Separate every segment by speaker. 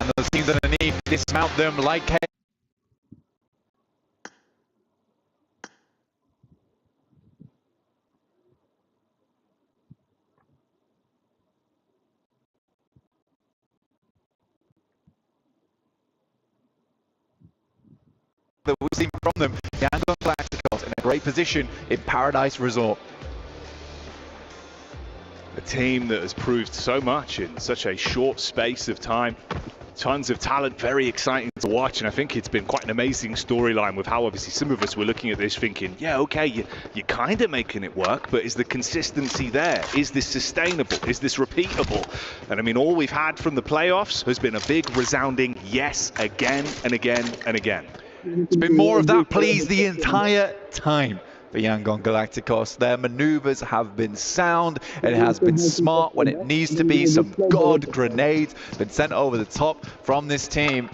Speaker 1: And those teams underneath dismount them like that we've seen from them. Yangon Galacticos in a great position in Paradise Resort.
Speaker 2: A team that has proved so much in such a short space of time. Tons of talent, very exciting to watch, and I think it's been quite an amazing storyline with how obviously some of us were looking at this thinking, yeah, okay, you're kind of making it work, but is the consistency there? Is this sustainable? Is this repeatable? And I mean, all we've had from the playoffs has been a big resounding yes again and again and again.
Speaker 1: It's been more of that, please, the entire time for Yangon Galacticos. Their maneuvers have been sound. It has been smart when it needs to be. Some god grenades been sent over the top from this team.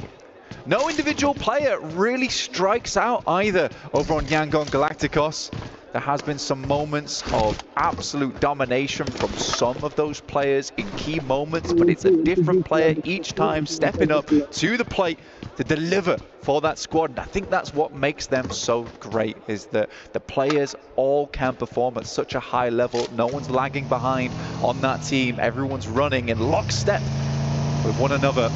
Speaker 1: No individual player really strikes out either over on Yangon Galacticos. There has been some moments of absolute domination from some of those players in key moments, but it's a different player each time stepping up to the plate to deliver for that squad. And I think that's what makes them so great, is that the players all can perform at such a high level. No one's lagging behind on that team. Everyone's running in lockstep with one another.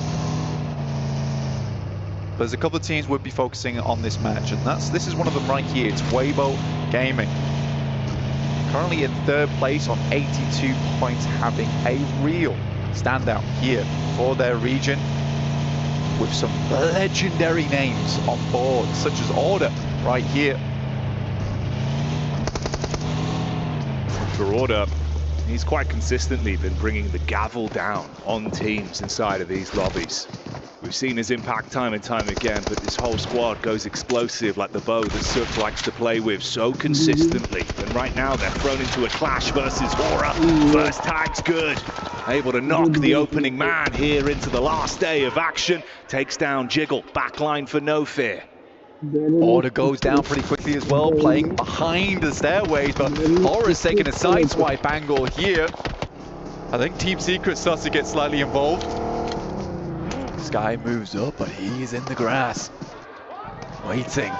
Speaker 1: There's a couple of teams we'll be focusing on this match, and this is one of them right here. It's Weibo Gaming. Currently in third place on 82 points, having a real standout here for their region, with some legendary names on board, such as Order right here.
Speaker 2: For Order, he's quite consistently been bringing the gavel down on teams inside of these lobbies. We've seen his impact time and time again, but this whole squad goes explosive like the bow that Suk likes to play with so consistently. And right now they're thrown into a clash versus Aura. First tag's good. Able to knock the opening man here into the last day of action. Takes down Jiggle, backline for No Fear.
Speaker 1: Order goes down pretty quickly as well, playing behind the stairways, but Aura's taking a sideswipe angle here. I think Team Secret starts to get slightly involved. Sky moves up, but he's in the grass, waiting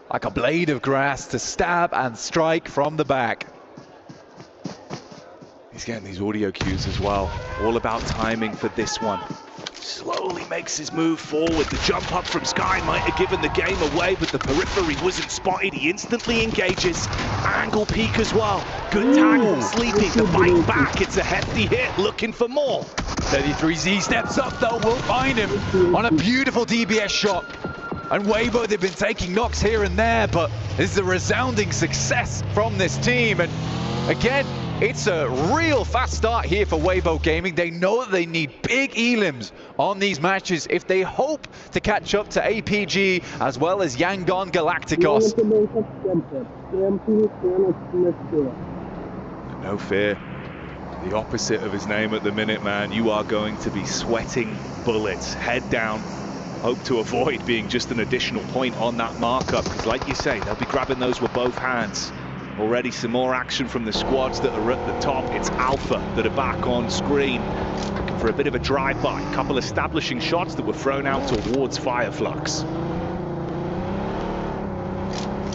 Speaker 1: like a blade of grass to stab and strike from the back.
Speaker 2: He's getting these audio cues as well. All about timing for this one. Slowly makes his move forward. The jump up from Sky might have given the game away, but the periphery wasn't spotted. He instantly engages. Angle peek as well. Good tag from Sleepy. The fight back. It's a hefty hit. Looking for more.
Speaker 1: 33Z steps up though. We'll find him on a beautiful DBS shot. And Weibo, they've been taking knocks here and there, but this is a resounding success from this team. And again, it's a real fast start here for Weibo Gaming. They know that they need big elims on these matches if they hope to catch up to APG as well as Yangon Galacticos.
Speaker 2: No Fear, the opposite of his name at the minute, man. You are going to be sweating bullets, head down. Hope to avoid being just an additional point on that markup, because like you say, they'll be grabbing those with both hands. Already some more action from the squads that are at the top. It's Alpha that are back on screen. Looking for a bit of a drive-by. A couple establishing shots that were thrown out towards Fireflux.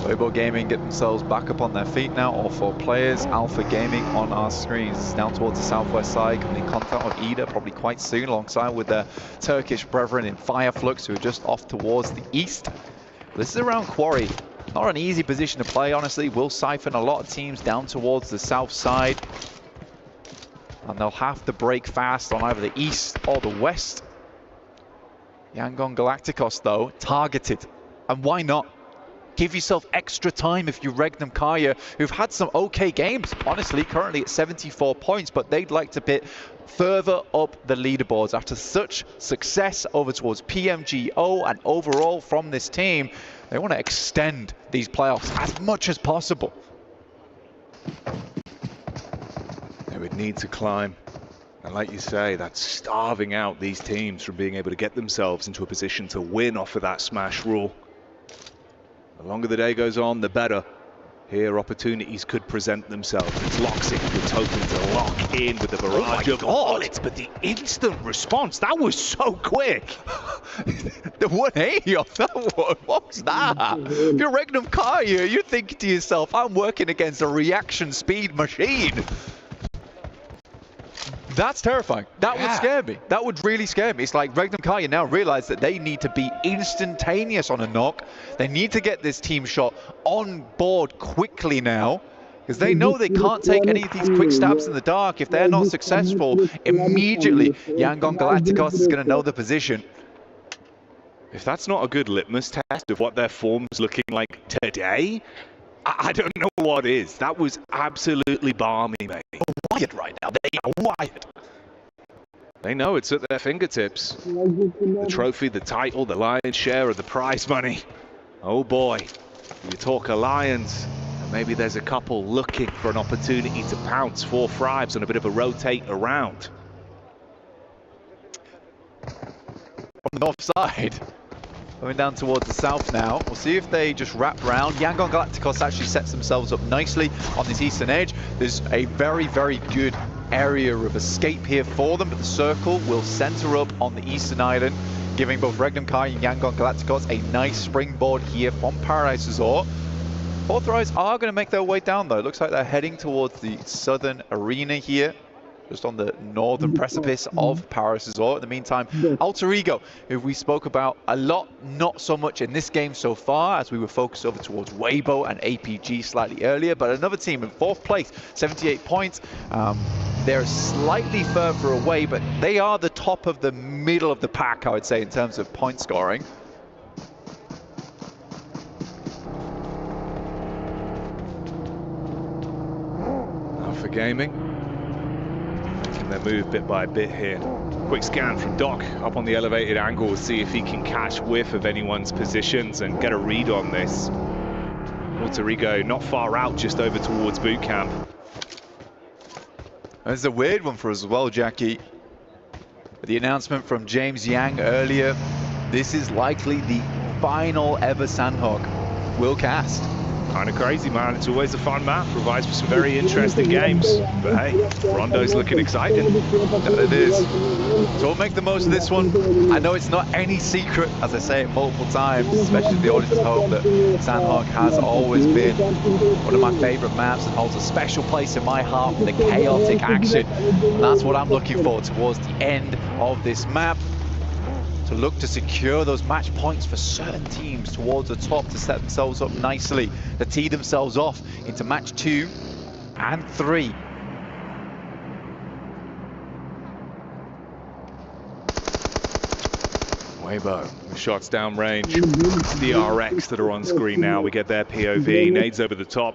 Speaker 1: Weibo Gaming get themselves back up on their feet now, all four players. Alpha Gaming on our screens, down towards the southwest side, coming in contact with Ida probably quite soon, alongside with their Turkish brethren in Fireflux, who are just off towards the east. This is around Quarry. Not an easy position to play, honestly. Will siphon a lot of teams down towards the south side. And they'll have to break fast on either the east or the west. Yangon Galacticos, though, targeted. And why not? Give yourself extra time if you Regnum Kaya, who've had some okay games, honestly, currently at 74 points, but they'd like to bit further up the leaderboards after such success over towards PMGO and overall from this team. They want to extend these playoffs as much as possible.
Speaker 2: They would need to climb. And like you say, that's starving out these teams from being able to get themselves into a position to win off of that smash rule. The longer the day goes on, the better Here, opportunities could present themselves. It's Loxic with Token to lock in with the barrage of bullets, but the instant response, that was so quick.
Speaker 1: The 180 off that one, what was that? If you're Regnum Kaya, you're thinking to yourself, I'm working against a reaction speed machine. That's terrifying. That would scare me. That would really scare me. It's like Regnum Kaya now realize that they need to be instantaneous on a knock. They need to get this team shot on board quickly now, because they know they can't take any of these quick stabs in the dark. If they're not successful, immediately Yangon Galacticos is going to know the position.
Speaker 2: If that's not a good litmus test of what their form's looking like today, I don't know what is. That was absolutely balmy, mate.
Speaker 1: Wired right now. They are wired.
Speaker 2: They know it's at their fingertips. The trophy, the title, the lion's share of the prize money. Oh boy, you talk Alliance, and maybe there's a couple looking for an opportunity to pounce. 4 Thrives on a bit of a rotate around.
Speaker 1: On the north side. Going down towards the south now. We'll see if they just wrap around. Yangon Galacticos actually sets themselves up nicely on this eastern edge. There's a very, very good area of escape here for them, but the circle will center up on the eastern island, giving both Regnum Kai and Yangon Galacticos a nice springboard here from Paradise Resort. 4 Thrives are going to make their way down though. It looks like they're heading towards the southern arena here, just on the northern precipice of Paradise Resort. In the meantime, Alter Ego, who we spoke about a lot, not so much in this game so far, as we were focused over towards Weibo and APG slightly earlier, but another team in 4th place, 78 points. They're slightly further away, but they are the top of the middle of the pack, I would say, in terms of point scoring.
Speaker 2: Alpha Gaming. Their move bit by bit here. Quick scan from Doc up on the elevated angle, see if he can catch whiff of anyone's positions and get a read on this. Alter Ego not far out, just over towards boot camp.
Speaker 1: It's a weird one for us as well, Jackie. The announcement from James Yang earlier, this is likely the final ever Sandhawk will cast.
Speaker 2: Kind of crazy, man. It's always a fun map, provides for some very interesting games. But hey, Rondo's looking excited.
Speaker 1: That it is. So we'll make the most of this one. I know it's not any secret, as I say it multiple times, especially the audience hope, that Sandhawk has always been one of my favorite maps and holds a special place in my heart for the chaotic action. And that's what I'm looking for towards the end of this map, to look to secure those match points for certain teams towards the top to set themselves up nicely, to tee themselves off into match 2 and 3.
Speaker 2: Weibo, shots down range. DRX that are on screen now. We get their POV. Nades over the top.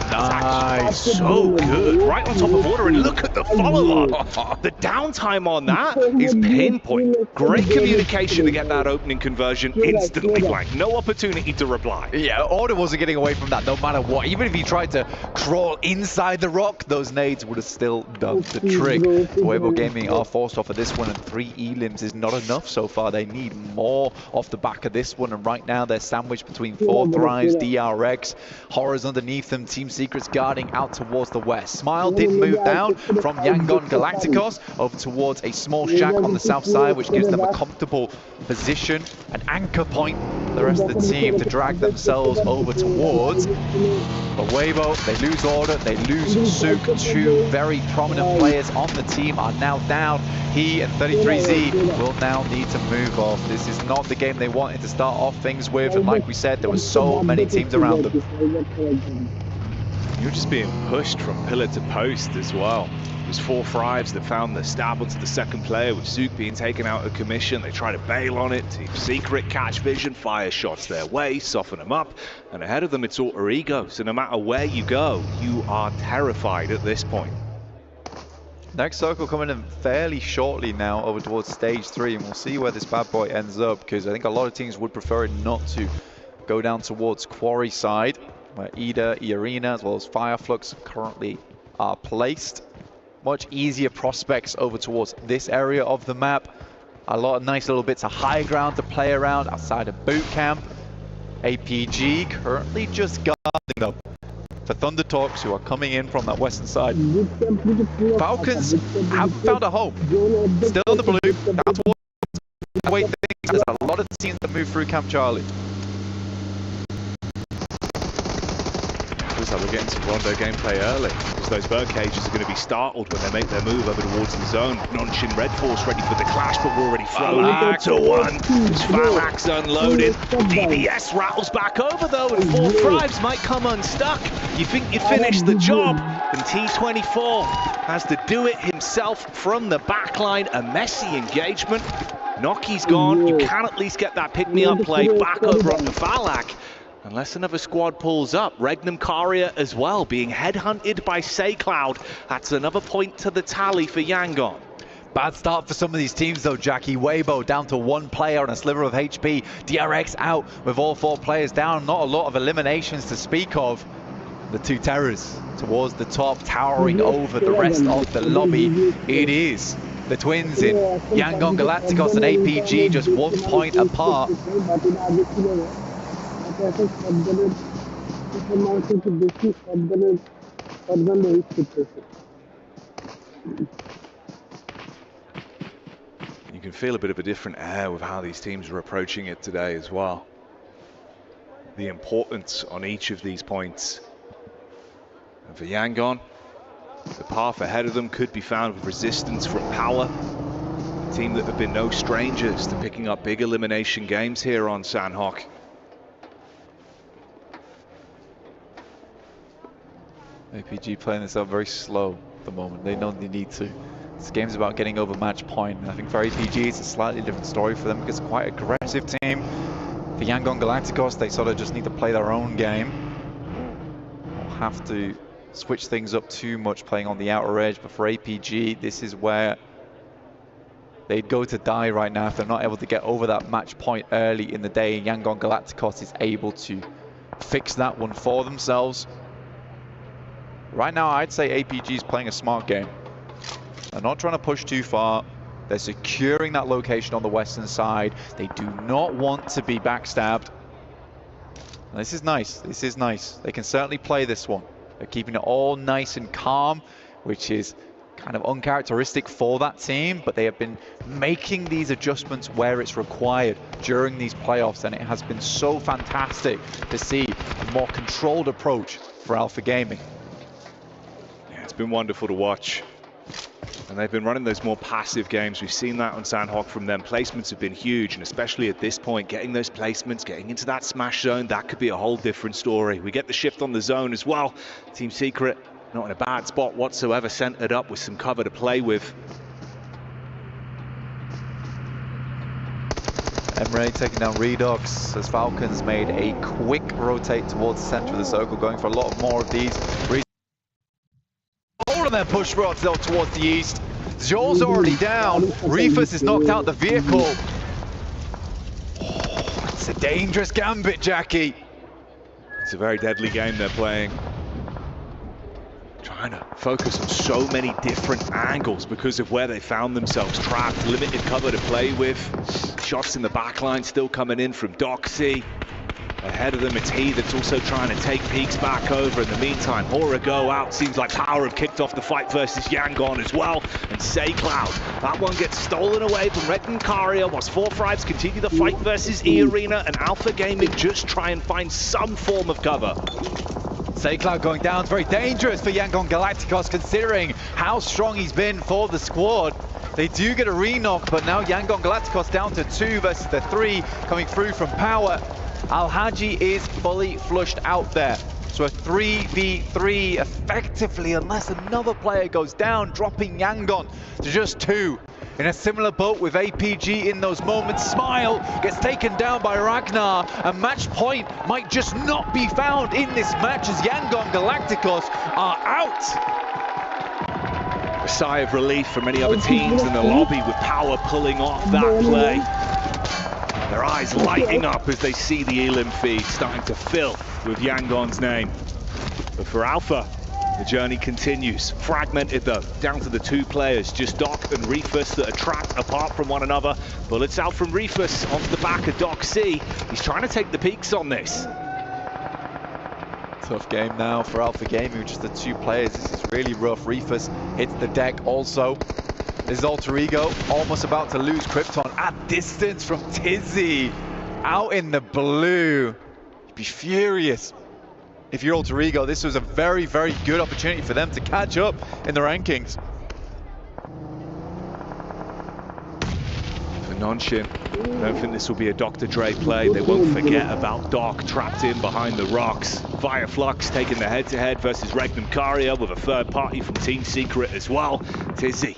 Speaker 1: Nice.
Speaker 2: So good. Right on top of order, and look at the follow-up. The downtime on that is pinpoint. Great communication to get that opening conversion instantly blank. No opportunity to reply.
Speaker 1: Yeah, Order wasn't getting away from that no matter what. Even if he tried to crawl inside the rock, those nades would have still done the trick. Pubg Gaming are forced off of this one, and 3 elims is not enough so far. They need more off the back of this one, and right now they're sandwiched between 4 Thrives, DRX, Horrors underneath them, Team Secrets guarding out towards the west. Smile did move down from Yangon Galacticos over towards a small shack on the south side, which gives them a comfortable position, an anchor point for the rest of the team to drag themselves over towards. But Weibo, they lose Order, they lose Suk. 2 very prominent players on the team are now down. He and 33Z will now need to move off. This is not the game they wanted to start off things with, and like we said, there were so many teams around them.
Speaker 2: You're just being pushed from pillar to post as well. It was 4 Thrives that found the stab onto the second player, with Zook being taken out of commission. They try to bail on it. Team Secret catch vision, fire shots their way, soften them up. And ahead of them, it's Alter Ego. So no matter where you go, you are terrified at this point.
Speaker 1: Next circle coming in fairly shortly now over towards stage 3, and we'll see where this bad boy ends up, because I think a lot of teams would prefer it not to go down towards Quarry side, where Ida, E-Arena, as well as Fireflux currently are placed. Much easier prospects over towards this area of the map. A lot of nice little bits of high ground to play around outside of boot camp. APG currently just guarding though for Thunder Talks, who are coming in from that western side. Falcons haven't found a home. Still in the blue. That's what the way things. There's a lot of teams that move through Camp Charlie.
Speaker 2: Looks like we're getting some Rondo gameplay early, because those bird cages are going to be startled when they make their move over towards the zone. Non-Shin Red Force ready for the clash, but we're already thrown into one. Falak's unloaded. DBS rattles back over though, and 4 Thrives might come unstuck. You think you finished the job, and T24 has to do it himself from the backline. A messy engagement. Noki's gone. You can at least get that pick-me-up play back over onto Falak. Unless another squad pulls up. Regnum Karia as well, being headhunted by SayCloud. That's another point to the tally for Yangon.
Speaker 1: Bad start for some of these teams though, Jackie. Weibo down to 1 player and a sliver of HP. DRX out with all 4 players down. Not a lot of eliminations to speak of. The 2 Terrors towards the top, towering over the rest of the lobby. It is the twins in Yangon Galacticos and APG, just 1 point apart.
Speaker 2: You can feel a bit of a different air with how these teams are approaching it today as well. The importance on each of these points. And for Yangon, the path ahead of them could be found with resistance from Power. A team that have been no strangers to picking up big elimination games here on Sanhok.
Speaker 1: APG playing this out very slow at the moment. They know they need to. This game's about getting over match point. And I think for APG, it's a slightly different story for them because it's quite an aggressive team. For Yangon Galacticos, they sort of just need to play their own game. Don't have to switch things up too much playing on the outer edge. But for APG, this is where they'd go to die right now if they're not able to get over that match point early in the day. Yangon Galacticos is able to fix that one for themselves. Right now, I'd say APG is playing a smart game. They're not trying to push too far. They're securing that location on the western side. They do not want to be backstabbed. And this is nice. This is nice. They can certainly play this one. They're keeping it all nice and calm, which is kind of uncharacteristic for that team, but they have been making these adjustments where it's required during these playoffs, and it has been so fantastic to see a more controlled approach for Alpha Gaming.
Speaker 2: It's been wonderful to watch, and they've been running those more passive games. We've seen that on Sanhok from them. Placements have been huge, and especially at this point, getting those placements, getting into that smash zone, that could be a whole different story. We get the shift on the zone as well. Team Secret not in a bad spot whatsoever, centered up with some cover to play with.
Speaker 1: Emre taking down Redox as Falcons made a quick rotate towards the center of the circle, going for a lot more of these. All of their push rods though towards the east. Zhor's already down. Reefus is knocked out the vehicle. Oh, it's a dangerous gambit, Jackie.
Speaker 2: It's a very deadly game they're playing. Trying to focus on so many different angles because of where they found themselves trapped. Limited cover to play with. Shots in the backline still coming in from Doxy. Ahead of them, it's he that's also trying to take Peaks back over. In the meantime, Hora go out. Seems like Power have kicked off the fight versus Yangon as well. And SayCloud, that one gets stolen away from Regnum Karia, whilst 4 Thrives continue the fight versus E-Arena, and Alpha Gaming just try and find some form of cover.
Speaker 1: SayCloud going down, very dangerous for Yangon Galacticos considering how strong he's been for the squad. They do get a re-knock, but now Yangon Galacticos down to 2 versus the 3 coming through from Power. Al-Haji is fully flushed out there. So a 3v3 effectively, unless another player goes down, dropping Yangon to just 2. In a similar boat with APG in those moments. Smile gets taken down by Ragnar. A match point might just not be found in this match as Yangon Galacticos are out.
Speaker 2: A sigh of relief for many other teams in the lobby with Power pulling off that play. Their eyes lighting up as they see the Elim feed starting to fill with Yangon's name. But for Alpha, The journey continues, fragmented though, down to the two players, just Doc and Reefus that are trapped apart from one another. Bullets out from Reefus onto the back of Doc C. He's trying to take the peaks on this.
Speaker 1: Tough game now for Alpha Gaming, just the two players. This is really rough. Reefus hits the deck also. This is Alter Ego, almost about to lose Krypton at distance from Tizzy. Out in the blue. You'd be furious if you're Alter Ego. This was a very, very good opportunity for them to catch up in the rankings.
Speaker 2: For Nonshin, I don't think this will be a Dr. Dre play. They won't forget about Doc trapped in behind the rocks. Via Flux taking the head-to-head versus Regnum Caria with a third party from Team Secret as well. Tizzy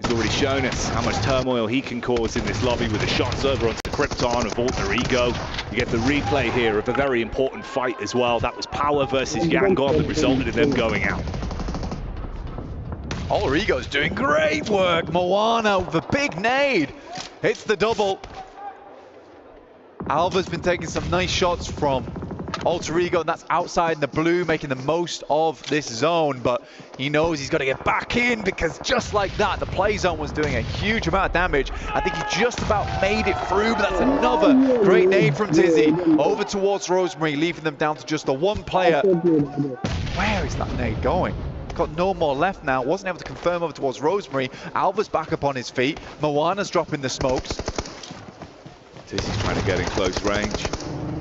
Speaker 2: has already shown us how much turmoil he can cause in this lobby with the shots over onto Krypton of Alter Ego. You get the replay here of a very important fight as well. That was Power versus Yangon that resulted in them going out.
Speaker 1: Alter Ego's doing great work. Moana with a big nade. Hits the double. Alva's been taking some nice shots from Alter Ego, and that's outside in the blue, making the most of this zone, but he knows he's got to get back in, because just like that, the play zone was doing a huge amount of damage. I think he just about made it through, but that's another great nade from Tizzy over towards Rosemary, leaving them down to just the one player. Where is that nade going? Got no more left now. Wasn't able to confirm over towards Rosemary. Alva's back up on his feet. Moana's dropping the smokes.
Speaker 2: Tizzy's trying to get in close range.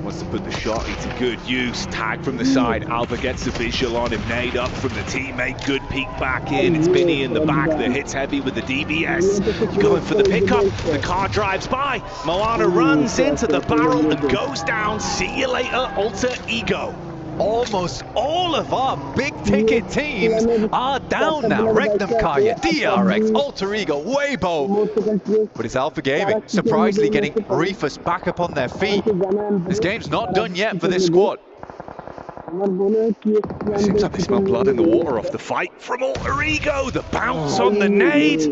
Speaker 2: Wants to put the shot into good use. Tag from the side. Alva gets the visual on him. Nade up from the teammate. Good peek back in. It's Binny in the back that hits heavy with the DBS. Going for the pickup. The car drives by. Moana runs into the barrel and goes down. See you later, Alter Ego.
Speaker 1: Almost all of our big ticket teams are down now. Regnum Kaya, DRX, Alter Ego, Weibo. But it's Alpha Gaming surprisingly getting Reefus back up on their feet. This game's not done yet for this squad.
Speaker 2: It seems like they smell blood in the water off the fight from Alter Ego. The bounce on the nade.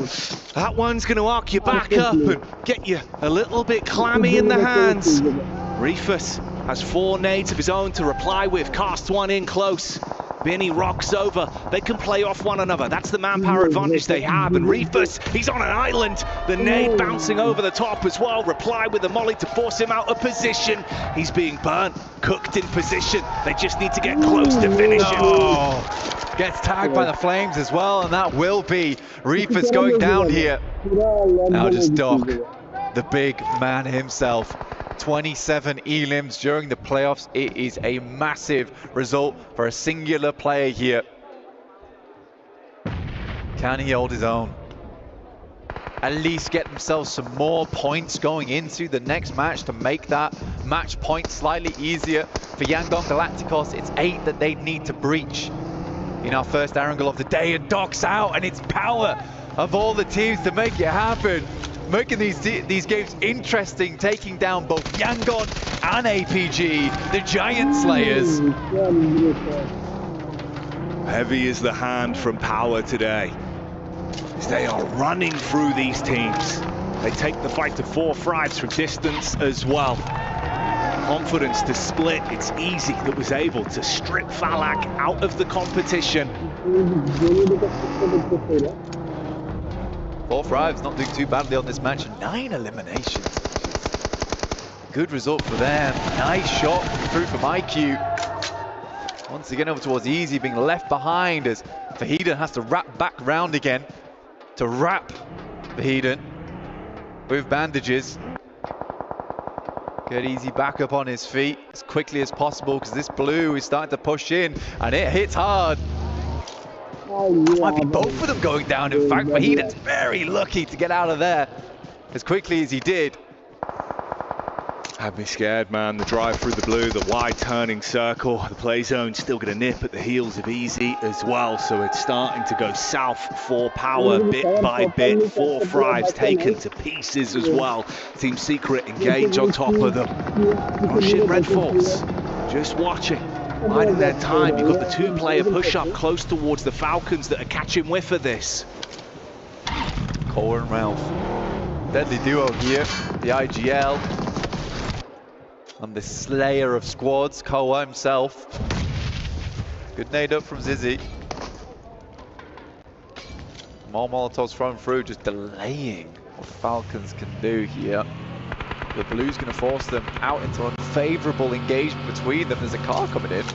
Speaker 2: That one's going to arc you back up and get you a little bit clammy in the hands. Reefus has 4 nades of his own to reply with. Casts one in close. Binny rocks over. They can play off one another. That's the manpower advantage they have. And Reefus, he's on an island. The nade bouncing over the top as well. Reply with the molly to force him out of position. He's being burnt, cooked in position. They just need to get close to finish him.
Speaker 1: Oh, gets tagged by the flames as well, and that will be Reefus going down here. Now just Doc, the big man himself. 27 elims during the playoffs. It is a massive result for a singular player here. Can he hold his own? At least get themselves some more points going into the next match to make that match point slightly easier. For Yangon Galacticos, it's 8 that they'd need to breach in our first angle of the day, and Doc's out, and it's Power of all the teams to make it happen. Making these games interesting, taking down both Yangon and APG, the Giant Slayers.
Speaker 2: Heavy is the hand from Power today, as they are running through these teams. They take the fight to 4 thrives from distance as well. Confidence to split. It's easy that was able to strip Falak out of the competition.
Speaker 1: 4 thrives, not doing too badly on this match. 9 eliminations. Good result for them. Nice shot through from IQ. Once again over towards Easy, being left behind as Vahedon has to wrap back round again to wrap Vahedon with bandages. Get Easy back up on his feet as quickly as possible, because this blue is starting to push in and it hits hard. Might be both of them going down, in fact. Vahedon's very lucky to get out of there as quickly as he did.
Speaker 2: Had me scared, man. The drive through the blue, the wide turning circle. The play zone still going to nip at the heels of Easy as well. So it's starting to go south for Power bit by bit. 4 thrives taken to pieces as well. Team Secret engage on top of them. Oh shit, Red Force just watching. Biding their time. You've got the 2-player push-up close towards the Falcons that are catching whiff of this.
Speaker 1: Cole and Ralph. Deadly duo here. The IGL. And the slayer of squads, Koa himself. Good nade up from Zizzy. More Molotovs thrown through, just delaying what Falcons can do here. The Blue's going to force them out into unfavorable engagement between them. There's a car coming in.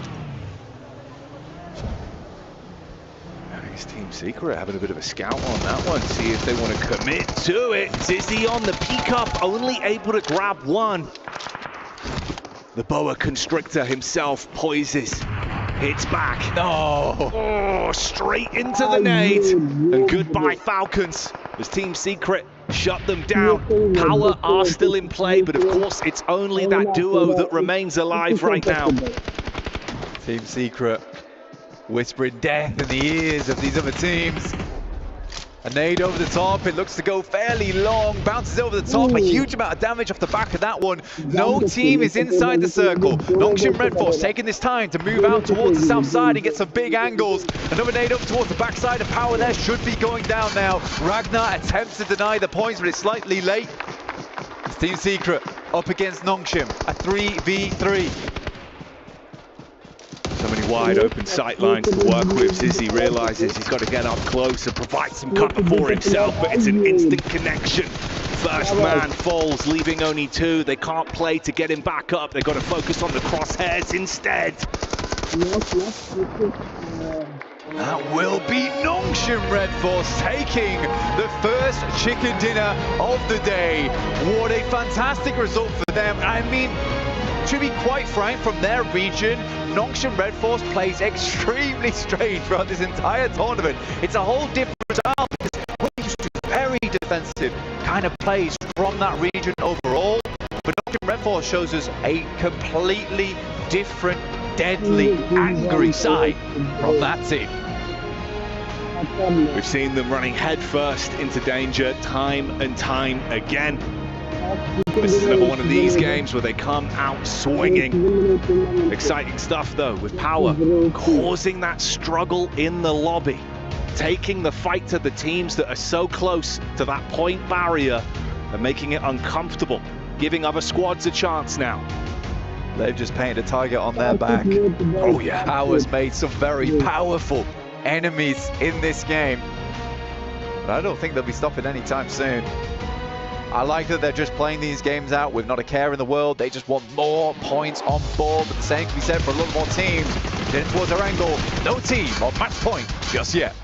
Speaker 2: Team Secret having a bit of a scout on that one, see if they want to commit to it. Zizzy on the peek up, only able to grab one. The boa constrictor himself poises, hits back. Oh, straight into the nade. And goodbye Falcons, as Team Secret shut them down. Power are still in play, but of course it's only that duo that remains alive right now.
Speaker 1: Team Secret whispering death in the ears of these other teams. A nade over the top, it looks to go fairly long, bounces over the top, a huge amount of damage off the back of that one. No team is inside the circle. Nongshim Red Force taking this time to move out towards the south side and get some big angles. Another nade up towards the backside of Power there, should be going down now. Ragnar attempts to deny the points, but it's slightly late. It's Team Secret up against Nongshim, a 3v3.
Speaker 2: So many wide open sight lines to work with. Zizzy realizes he's got to get up close and provide some cover for himself, but it's an instant connection. First man falls, leaving only two. They can't play to get him back up. They've got to focus on the crosshairs instead.
Speaker 1: That will be Nongshim Red Force taking the first chicken dinner of the day. What a fantastic result for them. I mean, to be quite frank, from their region, Nongshim Red Force plays extremely strange throughout this entire tournament. It's a whole different style because we're used to very defensive kind of plays from that region overall. But Nongshim Red Force shows us a completely different, deadly, angry side from that team.
Speaker 2: We've seen them running headfirst into danger time and time again. This is another one of these games where they come out swinging. Exciting stuff though, with Power causing that struggle in the lobby, taking the fight to the teams that are so close to that point barrier and making it uncomfortable, giving other squads a chance now.
Speaker 1: They've just painted a target on their back. Oh yeah, Power's made some very powerful enemies in this game, but I don't think they'll be stopping anytime soon. I like that they're just playing these games out with not a care in the world. They just want more points on board, but the same can be said for a lot more teams. Getting towards their angle, no team on match point just yet.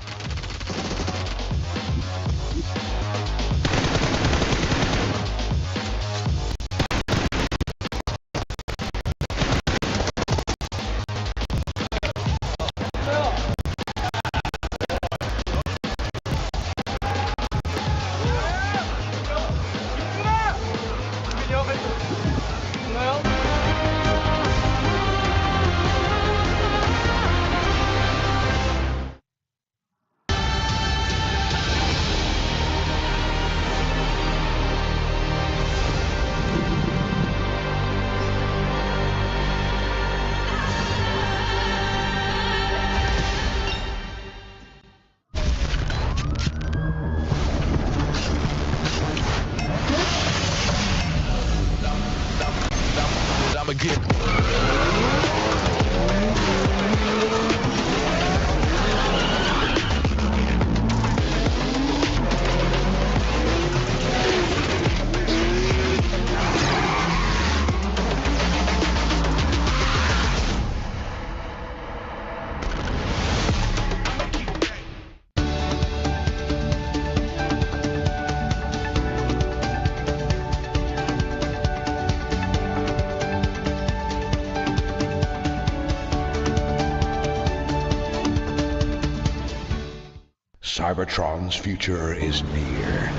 Speaker 3: Cybertron's future is near.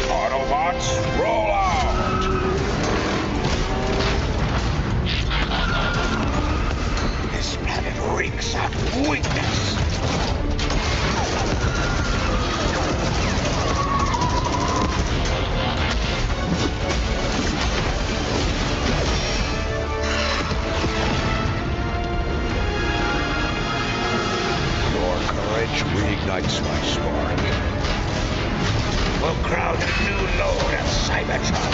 Speaker 3: Autobots, roll out! This planet reeks of weakness. ignites my spark. We'll crowd a new load of Cybertron.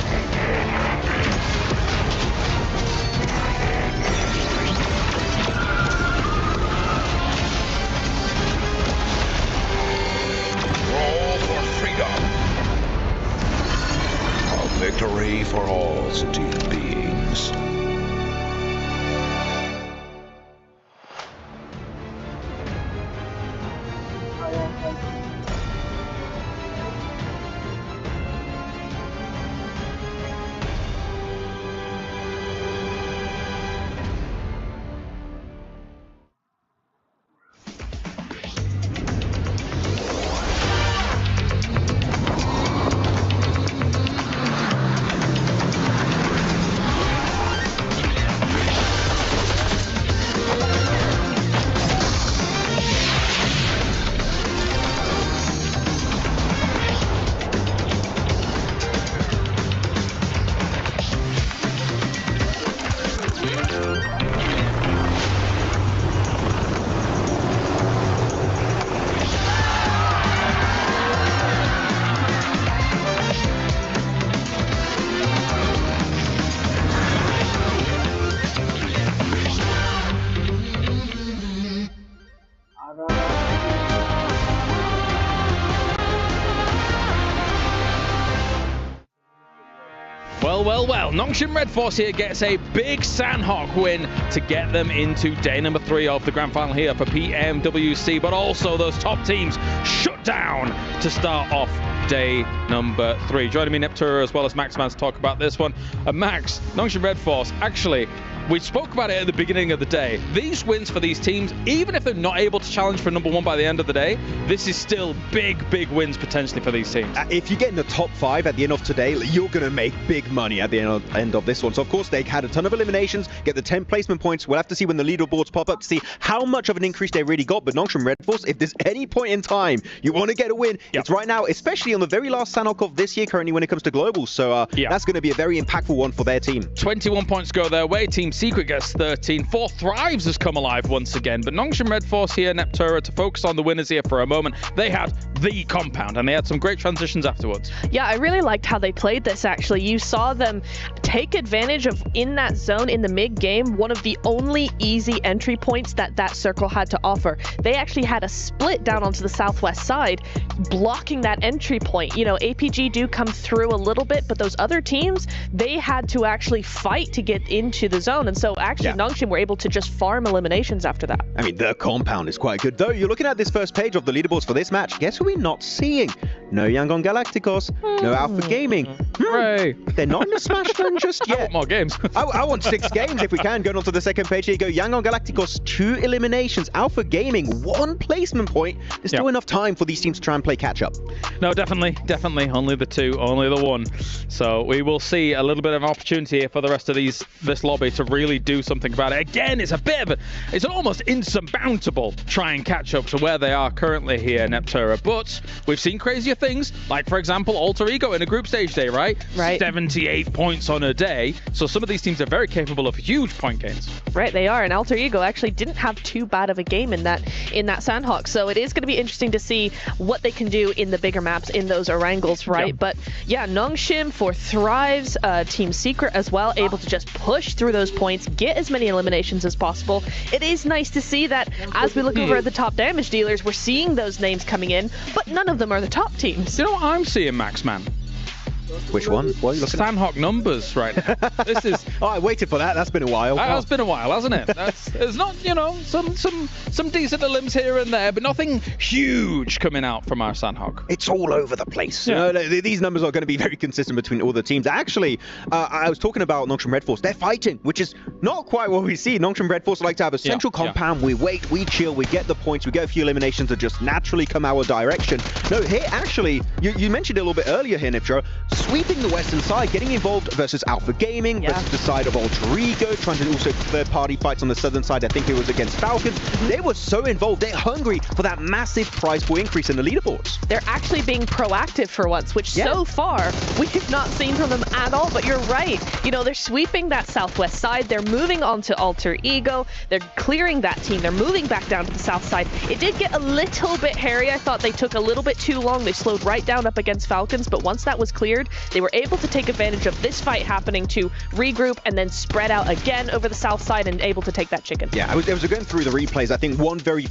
Speaker 3: Roll for freedom. A victory for all sentient beings.
Speaker 4: Well, Nongshim Red Force here gets a big Sandhawk win to get them into day number 3 of the grand final here for PMWC, but also those top teams shut down to start off day number 3. Joining me, Neptura, as well as Max Man, to talk about this one. Max, Nongshim Red Force, actually, we spoke about it at the beginning of the day. These wins for these teams, even if they're not able to challenge for number 1 by the end of the day, this is still big wins potentially for these teams.
Speaker 5: If you get in the top 5 at the end of today, you're going to make big money at the end of this one. So, of course, they had a ton of eliminations, get the 10 placement points. We'll have to see when the leaderboards pop up to see how much of an increase they really got. But Nongshim Red Force, if there's any point in time you want to get a win, it's right now, especially on the very last Sandhawk of this year currently when it comes to globals. So that's going to be a very impactful one for their team.
Speaker 4: 21 points go their way. Team Secret gets 13. 4 Thrives has come alive once again. But Nongshim Red Force here, Neptura, to focus on the winners here for a moment. They had the compound and they had some great transitions afterwards.
Speaker 6: Yeah, I really liked how they played this, actually. You saw them take advantage of, in that zone in the mid-game, one of the only easy entry points that circle had to offer. They actually had a split down onto the southwest side, blocking that entry point. You know, APG do come through a little bit, but those other teams, they had to actually fight to get into the zone. And so actually Nongshim were able to just farm eliminations after that.
Speaker 5: I mean, the compound is quite good, though. You're looking at this first page of the leaderboards for this match. Guess who we're not seeing? No Yangon Galacticos, no Alpha Gaming.
Speaker 4: Hooray!
Speaker 5: They're not in the Smash Zone just yet.
Speaker 4: I want more games.
Speaker 5: I want 6 games if we can. Going on to the second page, here you go. Yangon Galacticos, 2 eliminations. Alpha Gaming, 1 placement point. There's still enough time for these teams to try and play catch up.
Speaker 4: No, definitely. Only the 2, only the 1. So we will see a little bit of an opportunity here for the rest of this lobby to really do something about it. Again, it's an almost insurmountable try and catch up to where they are currently here, Neptura. But we've seen crazier things, like, for example, Alter Ego in a group stage day, right? 78 points on a day. So some of these teams are very capable of huge point gains.
Speaker 6: Right, they are. And Alter Ego actually didn't have too bad of a game in that Sandhawk. So it is going to be interesting to see what they can do in the bigger maps in those Orangles, right? Yep. But yeah, Nongshim for Thrives, Team Secret as well, able to just push through those points, get as many eliminations as possible. It is nice to see that as we look over at the top damage dealers, we're seeing those names coming in, but none of them are the top teams.
Speaker 4: You know what I'm seeing, Max Man?
Speaker 5: Which one? What are you looking at?
Speaker 4: Sandhawk numbers right now. This is...
Speaker 5: Oh, I waited for that. That's been a while.
Speaker 4: That's been a while, hasn't it? There's not, you know, some decent limbs here and there, but nothing huge coming out from our Sandhawk.
Speaker 5: It's all over the place.
Speaker 4: Yeah.
Speaker 5: You know, these numbers are going to be very consistent between all the teams. Actually, I was talking about Nongshim Red Force. They're fighting, which is not quite what we see. Nongshim Red Force like to have a central compound. We wait, we chill, we get the points, we get a few eliminations that just naturally come our direction. No, here, actually, you mentioned it a little bit earlier here, Niptro. sweeping the western side, getting involved versus Alpha Gaming, versus the side of Alter Ego, trying to also third-party fights on the southern side. I think it was against Falcons. They were so involved. They're hungry for that massive prize pool increase in the leaderboards.
Speaker 6: They're actually being proactive for once, which so far we have not seen from them at all. But you're right. You know, they're sweeping that southwest side. They're moving on to Alter Ego. They're clearing that team. They're moving back down to the south side. It did get a little bit hairy. I thought they took a little bit too long. They slowed right down up against Falcons. But once that was cleared, they were able to take advantage of this fight happening to regroup and then spread out again over the south side and able to take that chicken.
Speaker 5: Yeah, I was going through the replays. I think one very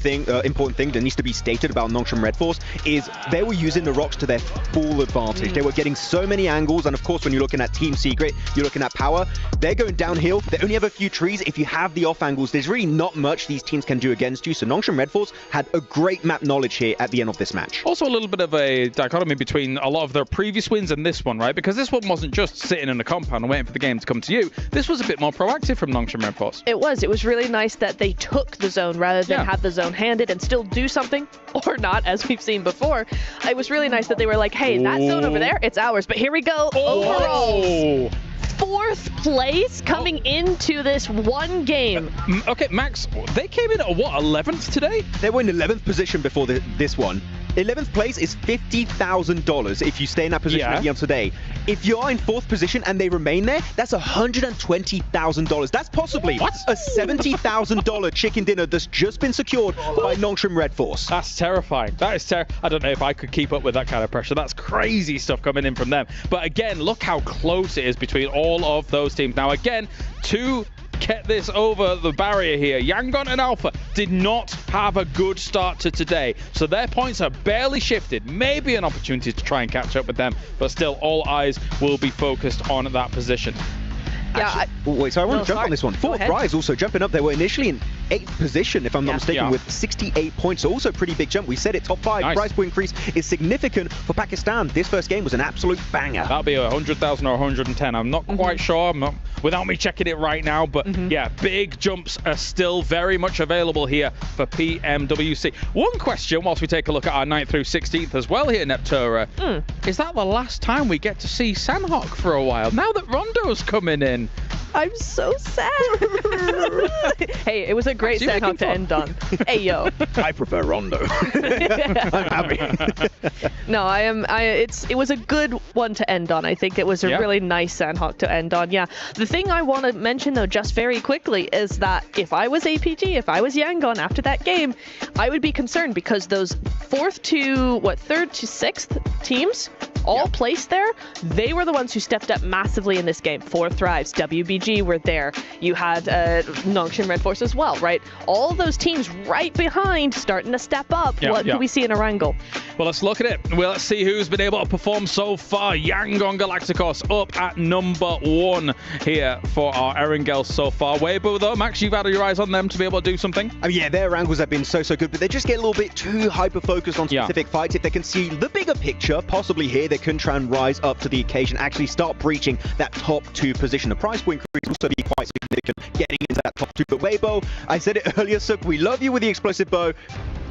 Speaker 5: important thing that needs to be stated about Nongshim Red Force is they were using the rocks to their full advantage. They were getting so many angles, and of course when you're looking at Team Secret, you're looking at power. They're going downhill. They only have a few trees. If you have the off angles, there's really not much these teams can do against you. So Nongshim Red Force had a great map knowledge here at the end of this match.
Speaker 4: Also a little bit of a dichotomy between a lot of their previous wins and this one, right? Because this one wasn't just sitting in a compound and waiting for the game to come to you. This was a bit more proactive from Nongshim Red Force.
Speaker 6: It was. It was really nice that they took the zone rather than have the zone handed and still do something or not, as we've seen before. It was really nice that they were like, hey, that zone over there, it's ours. But here we go. Overall. 4th place coming into this one game.
Speaker 4: Okay, Max, they came in at what, 11th today?
Speaker 5: They were in 11th position before this one. 11th place is $50,000 if you stay in that position at the end of today. If you're in 4th position and they remain there, that's $120,000. That's possibly a $70,000 chicken dinner that's just been secured by Nongshim Red Force.
Speaker 4: That's terrifying. That is terrifying. I don't know if I could keep up with that kind of pressure. That's crazy stuff coming in from them. But again, look how close it is between all of those teams. Now again, to get this over the barrier here, Yangon and Alpha did not have a good start to today, so their points are barely shifted. Maybe an opportunity to try and catch up with them, but still all eyes will be focused on that position.
Speaker 6: Yeah,
Speaker 5: wait, so I want to jump on this one. Fort Rise also jumping up. They were initially in 8th position, if I'm not mistaken, with 68 points. So also a pretty big jump. We said it, top 5. Prize point increase is significant for Pakistan. This first game was an absolute banger.
Speaker 4: That'll be 100,000 or 110. I'm not quite sure. I'm not, without me checking it right now, but yeah, big jumps are still very much available here for PMWC. One question, whilst we take a look at our 9th through 16th as well here, Neptura, is that the last time we get to see Sandhawk for a while? Now that Rondo's coming in.
Speaker 6: I'm so sad. Hey, it was a great Sandhawk to end on. Hey, yo.
Speaker 5: I prefer Rondo. I'm happy.
Speaker 6: No, it was a good one to end on. I think it was a really nice Sandhawk to end on. Yeah. The thing I want to mention, though, just very quickly, is that if I was APG, if I was Yangon after that game, I would be concerned because those 3rd to 6th teams all placed there, they were the ones who stepped up massively in this game. 4 Thrives, WBG were there. You had Nongshim Red Force as well, right? All those teams right behind starting to step up. What can we see in Erangel?
Speaker 4: Well, let's look at it. Well, let's see who's been able to perform so far. Yangon Galacticos up at number 1 here for our Erangel so far. Weibo, though, Max, you've had your eyes on them to be able to do something?
Speaker 5: I mean, yeah, their angles have been so good, but they just get a little bit too hyper-focused on specific fights. If they can see the bigger picture, possibly here, they can try and rise up to the occasion, actually start breaching that top 2 position. The prize point increase will also be quite significant, getting into that top 2. But Weibo, I said it earlier, Suk, we love you with the explosive bow.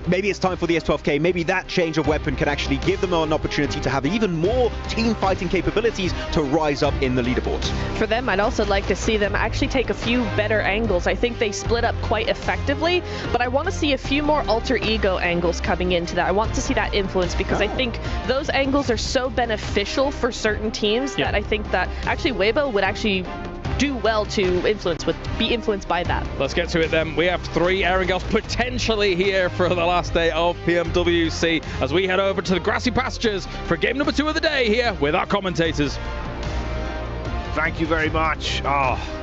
Speaker 5: Maybe it's time for the S12K. Maybe that change of weapon can actually give them an opportunity to have even more team fighting capabilities to rise up in the leaderboards.
Speaker 6: For them, I'd also like to see them actually take a few better angles. I think they split up quite effectively, but I want to see a few more alter ego angles coming into that. I want to see that influence because I think those angles are so beneficial for certain teams that I think that actually Weibo would actually do well to be influenced by that.
Speaker 4: Let's get to it then. We have 3 Erangels potentially here for the last day of PMWC as we head over to the grassy pastures for game number 2 of the day here with our commentators.
Speaker 2: Thank you very much.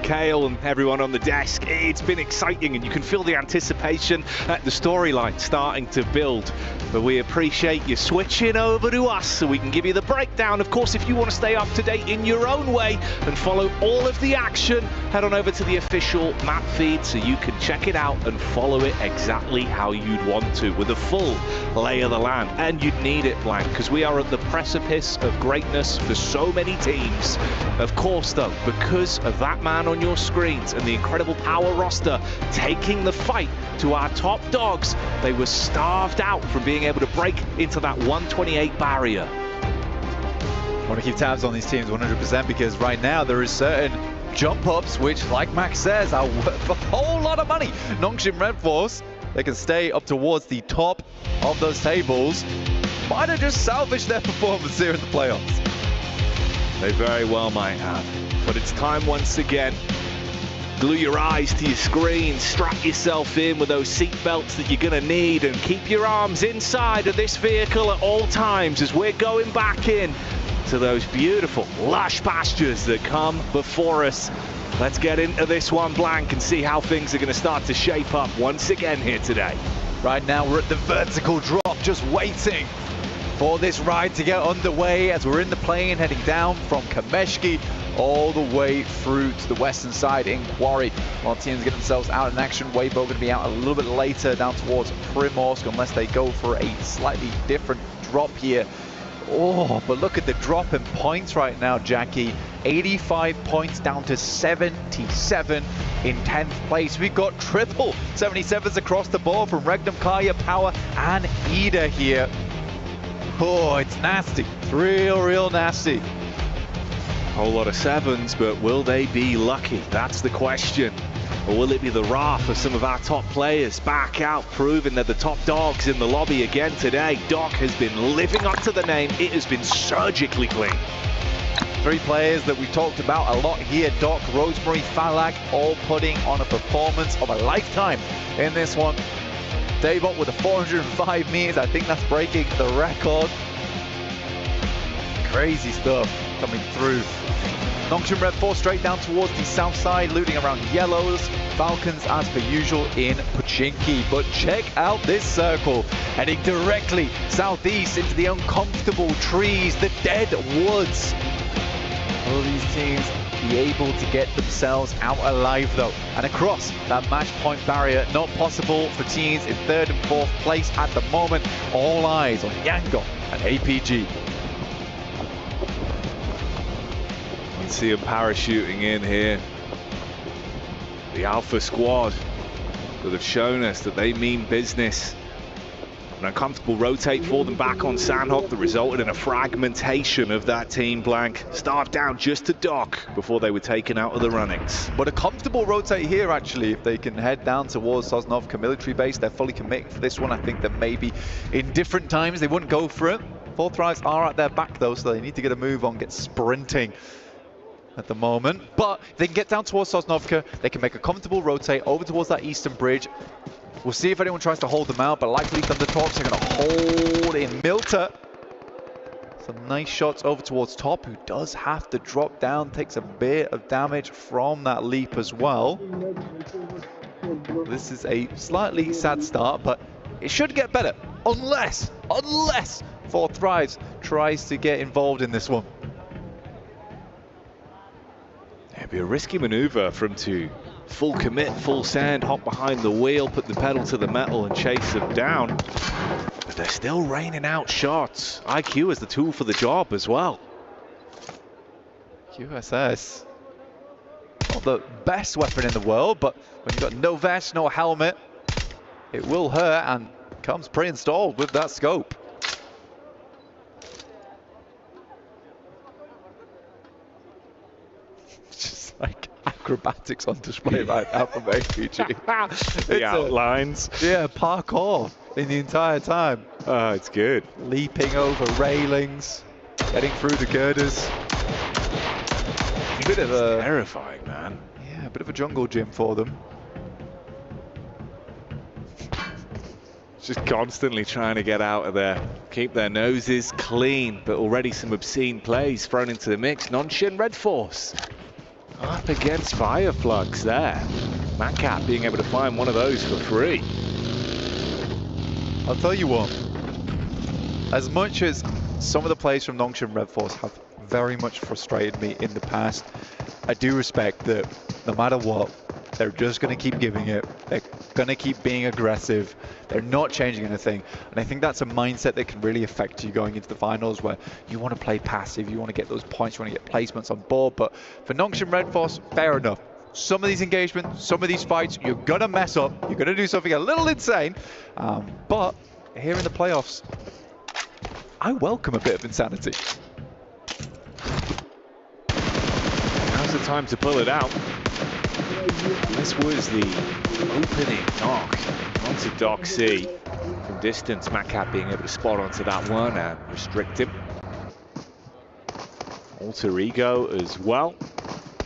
Speaker 2: Kale and everyone on the desk. It's been exciting and you can feel the anticipation at the storyline starting to build. But we appreciate you switching over to us so we can give you the breakdown. Of course, if you want to stay up to date in your own way and follow all of the action, head on over to the official map feed so you can check it out and follow it exactly how you'd want to with a full lay of the land. And you'd need it, Blank, because we are at the precipice of greatness for so many teams. Of course, though, because of that man on your screens and the incredible power roster taking the fight to our top dogs, they were starved out from being able to break into that 128 barrier.
Speaker 1: Want to keep tabs on these teams 100% because right now there is certain jump ups which, like Max says, are worth a whole lot of money. Nongshim Red Force, they can stay up towards the top of those tables. Might have just salvaged their performance here in the playoffs.
Speaker 2: They very well might have. But it's time once again. Glue your eyes to your screen, strap yourself in with those seat belts that you're going to need, and keep your arms inside of this vehicle at all times as we're going back in to those beautiful lush pastures that come before us. Let's get into this one, Blank, and see how things are going to start to shape up once again here today.
Speaker 1: Right now we're at the vertical drop, just waiting for this ride to get underway as we're in the plane heading down from Kameshki all the way through to the western side in Quarry. While teams get themselves out in action, Weibo going to be out a little bit later down towards Primorsk unless they go for a slightly different drop here. Oh, but look at the drop in points right now, Jackie. 85 points down to 77 in 10th place. We've got triple 77s across the board from Regnum, Kaya, Power, and Ida here. Oh, it's nasty. It's real nasty.
Speaker 2: Whole lot of sevens, but will they be lucky? That's the question. Or will it be the wrath of some of our top players back out, proving they're the top dogs in the lobby again today? Doc has been living up to the name. It has been surgically clean.
Speaker 1: 3 players that we've talked about a lot here, Doc, Rosemary, Falak, all putting on a performance of a lifetime in this one. Davot with a 405 meters, I think that's breaking the record. Crazy stuff coming through. Nongshim Red Force straight down towards the south side, looting around yellows. Falcons as per usual in Pochinki. But check out this circle, heading directly southeast into the uncomfortable trees, the dead woods. Will these teams be able to get themselves out alive though? And across that match point barrier, not possible for teams in 3rd and 4th place at the moment. All eyes on Yangon and APG.
Speaker 2: See them parachuting in here. The Alpha squad that have shown us that they mean business. An uncomfortable rotate for them back on Sandhawk that resulted in a fragmentation of that team, Blank. Starved down just to Doc before they were taken out of the runnings.
Speaker 1: But a comfortable rotate here actually, if they can head down towards Sosnovka military base. They're fully committed for this one. I think that maybe in different times they wouldn't go for it. 4th Thrives are at their back though, so they need to get a move on, get sprinting at the moment. But if they can get down towards Sosnovka, they can make a comfortable rotate over towards that eastern bridge. We'll see if anyone tries to hold them out, but likely Thundertorps are going to hold in Milta. Some nice shots over towards Top, who does have to drop down, takes a bit of damage from that leap as well. This is a slightly sad start, but it should get better, unless 4th Thrives tries to get involved in this one.
Speaker 2: It'd be a risky maneuver for him to full commit, full send, hop behind the wheel, put the pedal to the metal and chase them down. But they're still raining out shots. IQ is the tool for the job as well.
Speaker 1: QSS, not the best weapon in the world, but when you've got no vest, no helmet, it will hurt, and comes pre-installed with that scope. Like acrobatics on display right now from APG.
Speaker 2: The outlines.
Speaker 1: Yeah, parkour in the entire time.
Speaker 2: Oh, it's good.
Speaker 1: Leaping over railings, getting through the girders. A bit of a
Speaker 2: terrifying, man.
Speaker 1: Yeah, a bit of a jungle gym for them.
Speaker 2: Just constantly trying to get out of there, keep their noses clean, but already some obscene plays thrown into the mix. Nongshim Red Force up against fire plugs there. Matcat being able to find one of those for free.
Speaker 1: I'll tell you what, as much as some of the players from Nongshim Red Force have very much frustrated me in the past, I do respect that no matter what, they're just going to keep giving it. They're going to keep being aggressive. They're not changing anything. And I think that's a mindset that can really affect you going into the finals, where you want to play passive, you want to get those points, you want to get placements on board. But for Nongshim Red Force, fair enough. Some of these engagements, some of these fights, you're going to mess up. You're going to do something a little insane. But here in the playoffs, I welcome a bit of insanity.
Speaker 2: now's the time to pull it out. This was the opening knock onto Doc C. From distance, Macap being able to spot onto that one and restrict him. Alter Ego as well.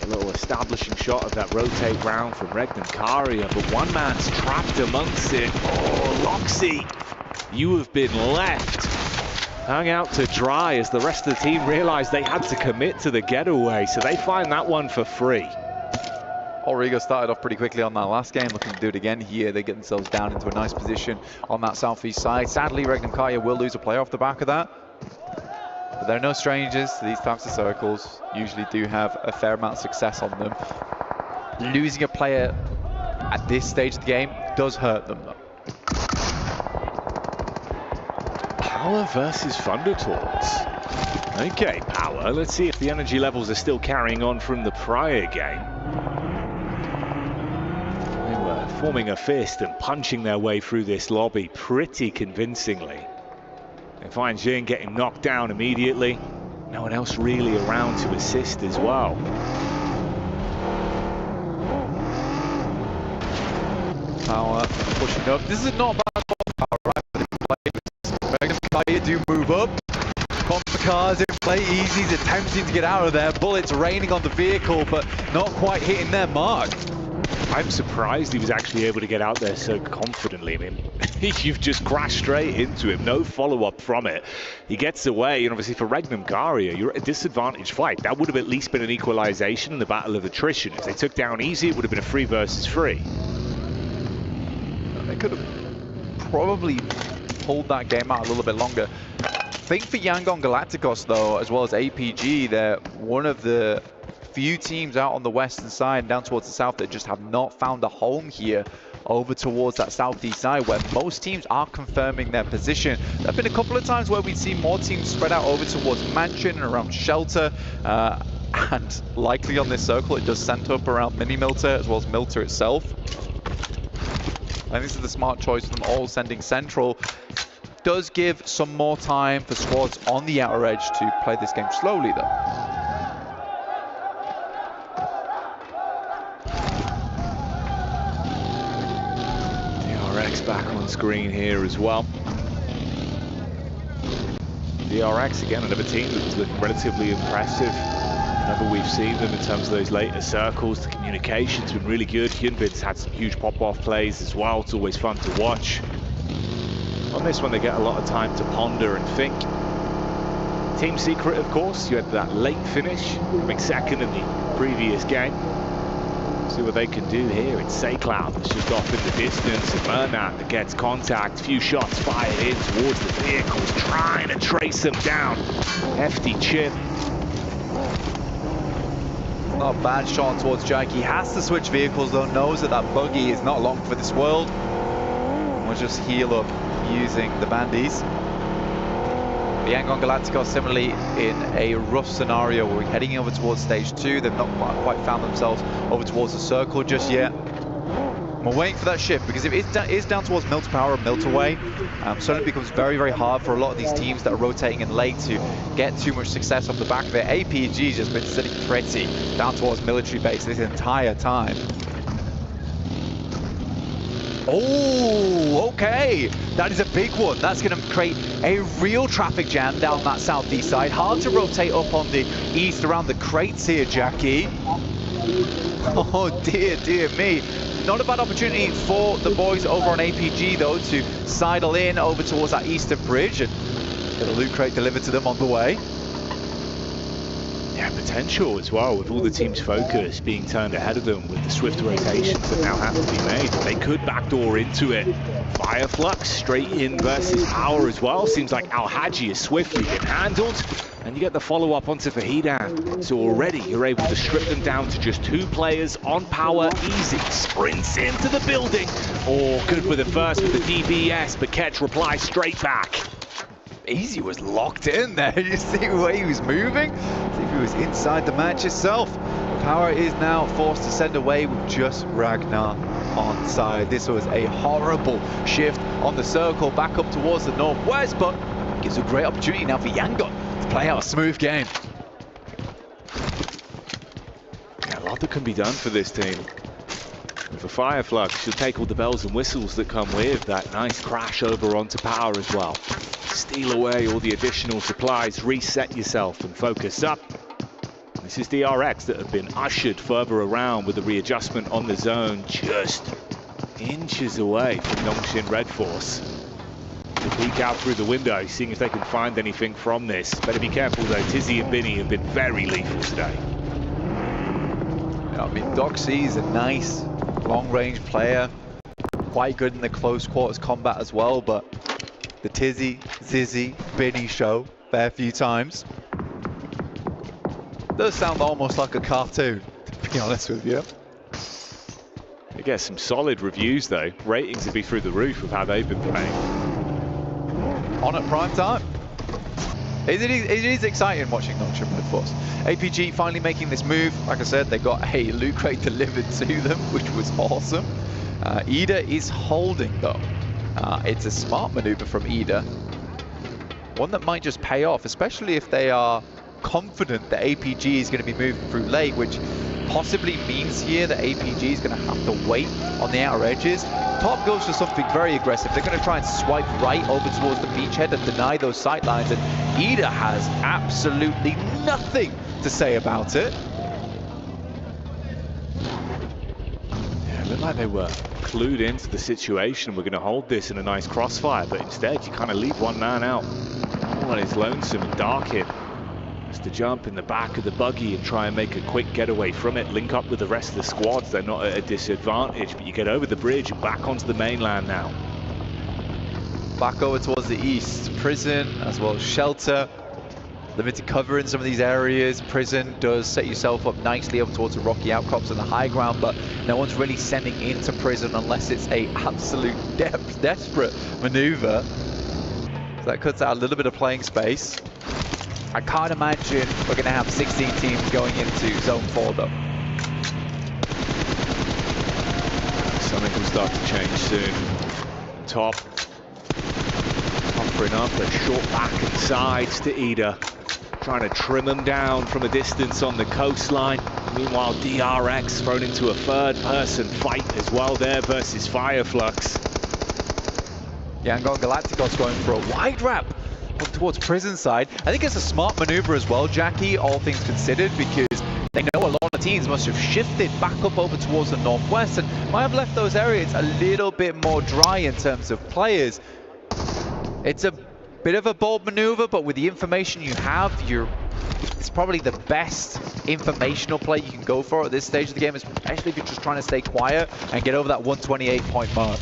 Speaker 2: A little establishing shot of that rotate round from Regnum Karia, but one man's trapped amongst it. Oh, Loxy, you have been left hung out to dry as the rest of the team realized they had to commit to the getaway, so they find that one for free.
Speaker 1: Origo started off pretty quickly on that last game, looking to do it again here. They get themselves down into a nice position on that southeast side. Sadly, Regnum Karia will lose a player off the back of that. But they're no strangers to these types of circles. Usually do have a fair amount of success on them. Losing a player at this stage of the game does hurt them though.
Speaker 2: Power versus Thundertorts. Okay, Power. Let's see if the energy levels are still carrying on from the prior game. They were forming a fist and punching their way through this lobby pretty convincingly. They find Jin getting knocked down immediately. No one else really around to assist as well.
Speaker 1: Power pushing up. This is not bad for Power, right? Regnum Karia do move up. Bomb the cars in play. Easy's attempting to get out of there. Bullets raining on the vehicle, but not quite hitting their mark.
Speaker 2: I'm surprised he was actually able to get out there so confidently. I mean, you've just crashed straight into him, no follow-up from it. He gets away, and obviously for Regnum Karia, you're at a disadvantaged fight. That would have at least been an equalization in the battle of attrition. If they took down Easy, it would have been a 3 versus 3.
Speaker 1: They could have probably pulled that game out a little bit longer. I think for Yangon Galacticos, though, as well as APG, they're one of the few teams out on the western side and down towards the south that just have not found a home here over towards that southeast side, where most teams are confirming their position. There have been a couple of times where we've seen more teams spread out over towards Mansion and around Shelter, and likely on this circle it does center up around Mini Milter as well as Milter itself. I think this is the smart choice from all sending central. Does give some more time for squads on the outer edge to play this game slowly though.
Speaker 2: DRX back on screen here as well. DRX again, another team that's looking relatively impressive. Whenever we've seen them in terms of those later circles, the communication's been really good. Hyunbin's had some huge pop-off plays as well. It's always fun to watch. On this one, they get a lot of time to ponder and think. Team Secret, of course, you had that late finish, coming second in the previous game. See what they can do here. It's Saycloud that's just off in the distance, and Murnat that gets contact. Few shots fired in towards the vehicles, trying to trace them down. Hefty chip.
Speaker 1: Not a bad shot towards Jake. He has to switch vehicles though, knows that that buggy is not long for this world. We'll just heal up using the bandies. The Yangon Galacticos similarly in a rough scenario where we're heading over towards stage 2. They've not quite found themselves over towards the circle just yet. We're waiting for that shift because if it is down towards Milter Power or Milter Way, suddenly it becomes very, very hard for a lot of these teams that are rotating in late to get too much success off the back of it. APG's just been sitting pretty down towards military base this entire time. Oh, okay. That is a big one. That's going to create a real traffic jam down that southeast side. Hard to rotate up on the east around the crates here, Jackie. Oh, dear me. Not a bad opportunity for the boys over on APG, though, to sidle in over towards that eastern bridge and get a loot crate delivered to them on the way.
Speaker 2: Yeah, potential as well, with all the team's focus being turned ahead of them with the swift rotations that now have to be made. They could backdoor into it. Fire Flux straight in versus Power as well. Seems like Al Haji is swiftly been handled. And you get the follow-up onto Fahidan. So already you're able to strip them down to just 2 players on Power. Easy sprints into the building. Oh, good with the first with the DBS, but Ketch replies straight back.
Speaker 1: Easy was locked in there. You see the way he was moving? See if he was inside the match itself. Power is now forced to send away with just Ragnar on side. This was a horrible shift on the circle back up towards the northwest, but gives a great opportunity now for Yangon to play out a smooth game.
Speaker 2: that can be done for this team. And for Fireflux, she'll take all the bells and whistles that come with that nice crash over onto power as well. Steal away all the additional supplies, reset yourself and focus up. This is DRX that have been ushered further around with the readjustment on the zone, just inches away from Nongshim Red Force. To peek out through the window, seeing if they can find anything from this. Better be careful though, Tizzy and Binny have been very lethal today.
Speaker 1: Yeah, I mean, Doxy's a nice long-range player, quite good in the close quarters combat as well, but the Tizzy, Zizzy, Binny show fair few times. Does sound almost like a cartoon, to be honest with you.
Speaker 2: They get some solid reviews though. Ratings would be through the roof of how they've been playing.
Speaker 1: On at prime time. It is exciting watching Nongshim Red Force. APG finally making this move. Like I said, they got a loot crate delivered to them, which was awesome. Ida is holding though. It's a smart maneuver from Ida. One that might just pay off, especially if they are confident that APG is going to be moving through late, which possibly means here that APG is going to have to wait on the outer edges. Top goes for something very aggressive. They're going to try and swipe right over towards the beachhead and deny those sight lines, and Ida has absolutely nothing to say about it.
Speaker 2: Yeah, it looked like they were clued into the situation. We're going to hold this in a nice crossfire, but instead you kind of leave one man out. All on his lonesome and Darkin has to jump in the back of the buggy and try and make a quick getaway from it, link up with the rest of the squads. They're not at a disadvantage, but you get over the bridge and back onto the mainland now.
Speaker 1: Back over towards the east. Prison as well as Shelter. Limited cover in some of these areas. Prison does set yourself up nicely over towards the rocky outcrops and the high ground, but no one's really sending into Prison unless it's a absolute desperate maneuver. So that cuts out a little bit of playing space. I can't imagine we're going to have 16 teams going into Zone 4 though.
Speaker 2: Something will start to change soon. Top offering up a short back and sides to Ida, trying to trim them down from a distance on the coastline. Meanwhile, DRX thrown into a third-person fight as well there versus Fireflux.
Speaker 1: Yangon Galacticos going for a wide wrap up towards Prison side. I think it's a smart maneuver as well, Jackie, all things considered, because they know a lot of teams must have shifted back up over towards the northwest and might have left those areas a little bit more dry in terms of players. It's a bit of a bold maneuver, but with the information you have, it's probably the best informational play you can go for at this stage of the game, especially if you're just trying to stay quiet and get over that 128-point mark.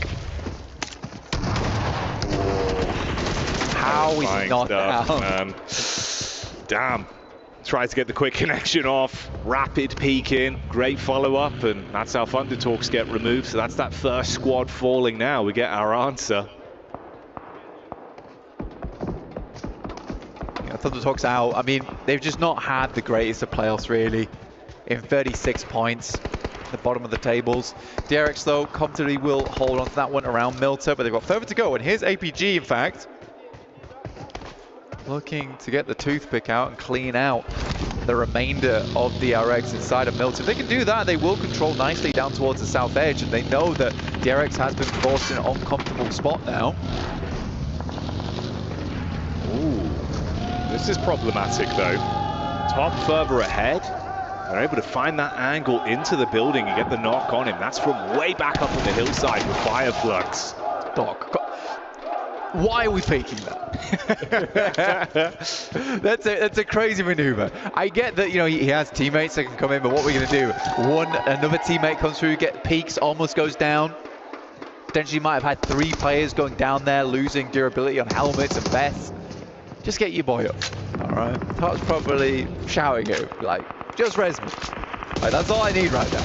Speaker 1: How is he not down?
Speaker 2: Man. Damn. Tries to get the quick connection off. Rapid peek in. Great follow-up, and that's how Thunder Talks get removed. So that's that first squad falling now. We get our answer.
Speaker 1: Yeah, Thunder Talks out. I mean, they've just not had the greatest of playoffs, really. In 36 points. The bottom of the tables. DRX, though, comfortably will hold on to that one around Milter, but they've got further to go. And here's APG, in fact, looking to get the toothpick out and clean out the remainder of DRX inside of Milton. If they can do that, they will control nicely down towards the south edge, and they know that DRX has been forced in an uncomfortable spot now.
Speaker 2: Ooh, this is problematic though. Top further ahead. They're able to find that angle into the building and get the knock on him. That's from way back up on the hillside with Fireflux.
Speaker 1: Doc, why are we faking that? That's a crazy maneuver. I get that, you know, he has teammates that can come in, but what are we going to do? Another teammate comes through, get peaks, almost goes down. Potentially might have had 3 players going down there, losing durability on helmets and vests. Just get your boy up, all right? Top's probably shouting at him, like, just res me. Like, that's all I need right now.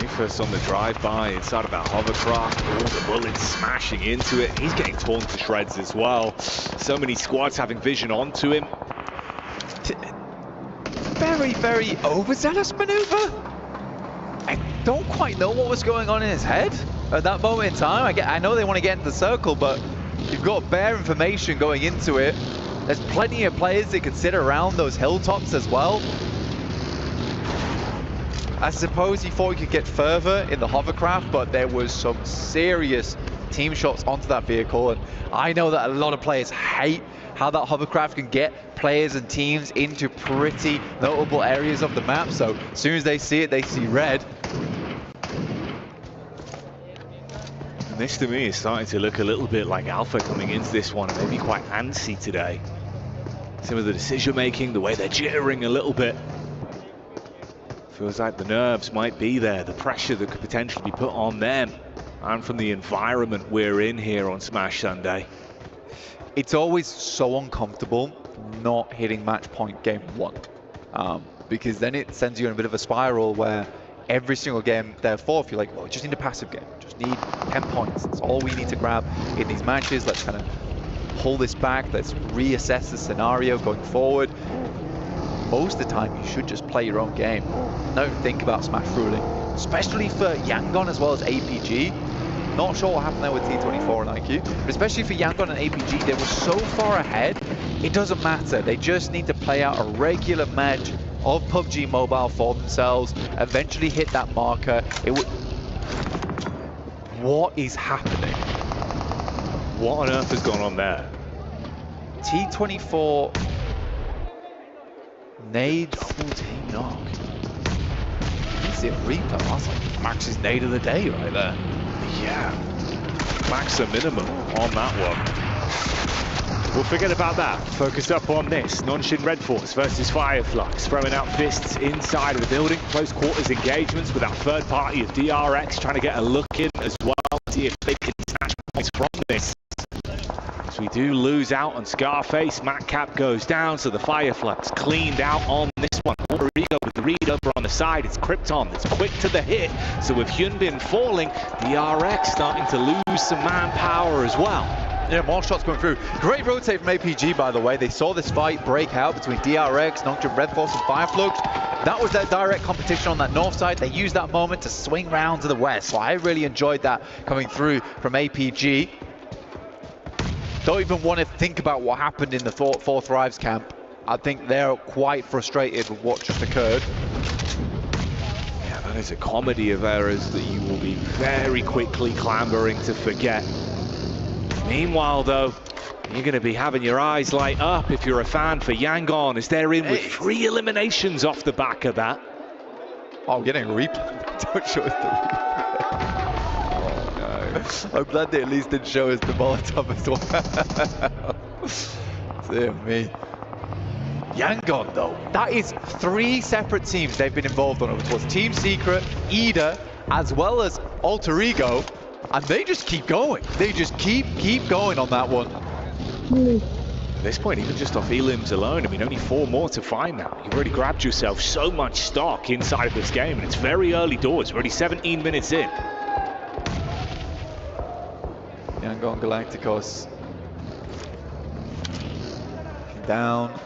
Speaker 2: Rufus on the drive-by inside of that hovercraft, all the bullets smashing into it. He's getting torn to shreds as well. So many squads having vision onto him.
Speaker 1: Very, very overzealous maneuver. I don't quite know what was going on in his head at that moment in time. I know they want to get into the circle, but you've got bare information going into it. There's plenty of players that can sit around those hilltops as well. I suppose he thought he could get further in the hovercraft, but there was some serious team shots onto that vehicle, and I know that a lot of players hate how that hovercraft can get players and teams into pretty notable areas of the map. So as soon as they see it, they see red.
Speaker 2: And this to me is starting to look a little bit like Alpha coming into this one, maybe quite antsy today. Some of the decision making, the way they're jittering a little bit. Feels like the nerves might be there, the pressure that could potentially be put on them and from the environment we're in here on Smash Sunday.
Speaker 1: It's always so uncomfortable not hitting match point game 1, because then it sends you in a bit of a spiral where every single game, therefore, if you're like, well, we just need a passive game, just need 10 points, that's all we need to grab in these matches, let's kind of pull this back, let's reassess the scenario going forward. Most of the time, you should just play your own game. Don't think about Smash ruling, especially for Yangon as well as APG. Not sure what happened there with T24 and IQ, but especially for Yangon and APG, they were so far ahead, it doesn't matter. They just need to play out a regular match of Pubg Mobile for themselves, eventually hit that marker. What is happening?
Speaker 2: What on earth has gone on there?
Speaker 1: T24 nades full team knock. Is it Reaper? That's like Max's nade of the day right there.
Speaker 2: Yeah, max a minimum on that one. We'll forget about that. Focus up on this. Nongshim Red Force versus Fireflux. Throwing out fists inside of the building. Close quarters engagements with that third party of DRX trying to get a look in as well. See if they can snatch points from this. As we do lose out on Scarface, Matcap goes down, so the Fireflux cleaned out on this one. Rico with the read over on the side. It's Krypton that's quick to the hit. So with Hyunbin falling, DRX starting to lose some manpower as well.
Speaker 1: Yeah, more shots going through. Great rotate from APG, by the way. They saw this fight break out between DRX, Nongshim Red Force, and Fireflux. That was their direct competition on that north side. They used that moment to swing round to the west. So I really enjoyed that coming through from APG. Don't even want to think about what happened in the Four Thrives camp. I think they're quite frustrated with what just occurred.
Speaker 2: Yeah, that is a comedy of errors that you will be very quickly clambering to forget. Meanwhile, though, you're going to be having your eyes light up if you're a fan for Yangon, as they're in with 3 eliminations off the back of that.
Speaker 1: Oh, getting a replay. Don't show us the replay. Oh, no. I'm glad they at least didn't show us the Molotov as well. Dear me. Yangon, though, that is 3 separate teams they've been involved on. It was Team Secret, Ida, as well as Alter Ego, and they just keep going. They just keep going on that one.
Speaker 2: At this point, even just off elims alone, I mean, only 4 more to find now. You've already grabbed yourself so much stock inside of this game, and it's very early doors. We're already 17 minutes in.
Speaker 1: Yangon Galacticos down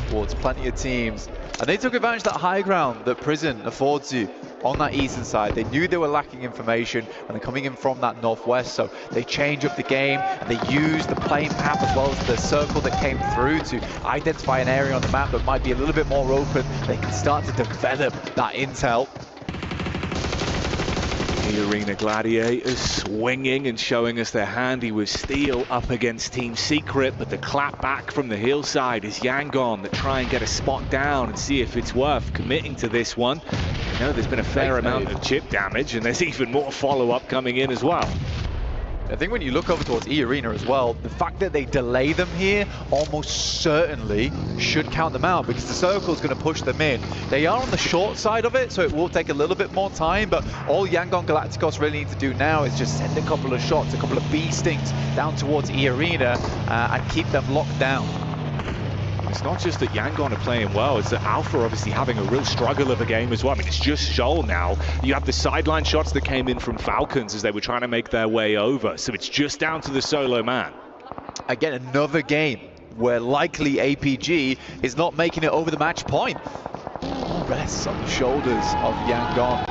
Speaker 1: towards plenty of teams, and they took advantage of that high ground that Prison affords you on that eastern side. They knew they were lacking information and they're coming in from that northwest, so they change up the game and they use the plane map as well as the circle that came through to identify an area on the map that might be a little bit more open. They can start to develop that intel.
Speaker 2: The Arena Gladiators swinging and showing us they're handy with steel up against Team Secret, but the clap back from the hillside is Yangon that try and get a spot down and see if it's worth committing to this one. I know there's been a fair amount of chip damage, and there's even more follow-up coming in as well.
Speaker 1: I think when you look over towards E-Arena as well, the fact that they delay them here almost certainly should count them out, because the circle is going to push them in. They are on the short side of it, so it will take a little bit more time, but all Yangon Galacticos really need to do now is just send a couple of shots, a couple of bee stings down towards E-Arena and keep them locked down.
Speaker 2: It's not just that Yangon are playing well, it's that Alpha are obviously having a real struggle of a game as well. I mean, it's just Joel now. You have the sideline shots that came in from Falcons as they were trying to make their way over, so it's just down to the solo man.
Speaker 1: Again, another game where likely APG is not making it over the match point. Rests on the shoulders of Yangon.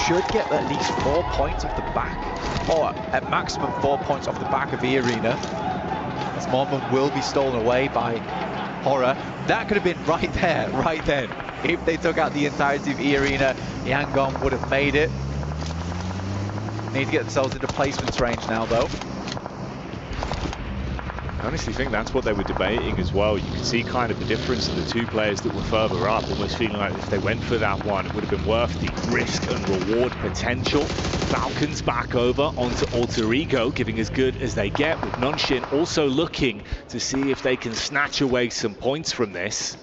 Speaker 1: Should get at least 4 points off the back, or at maximum 4 points off the back of E-Arena. This moment will be stolen away by Horror. That could have been right there, right then. If they took out the entirety of E-Arena, Yangon would have made it. Need to get themselves into placements range now, though.
Speaker 2: I honestly think that's what they were debating as well. You could see kind of the difference in the two players that were further up, almost feeling like if they went for that one, it would have been worth the risk and reward potential. Falcons back over onto Alter Ego, giving as good as they get, with Nongxin also looking to see if they can snatch away some points from this.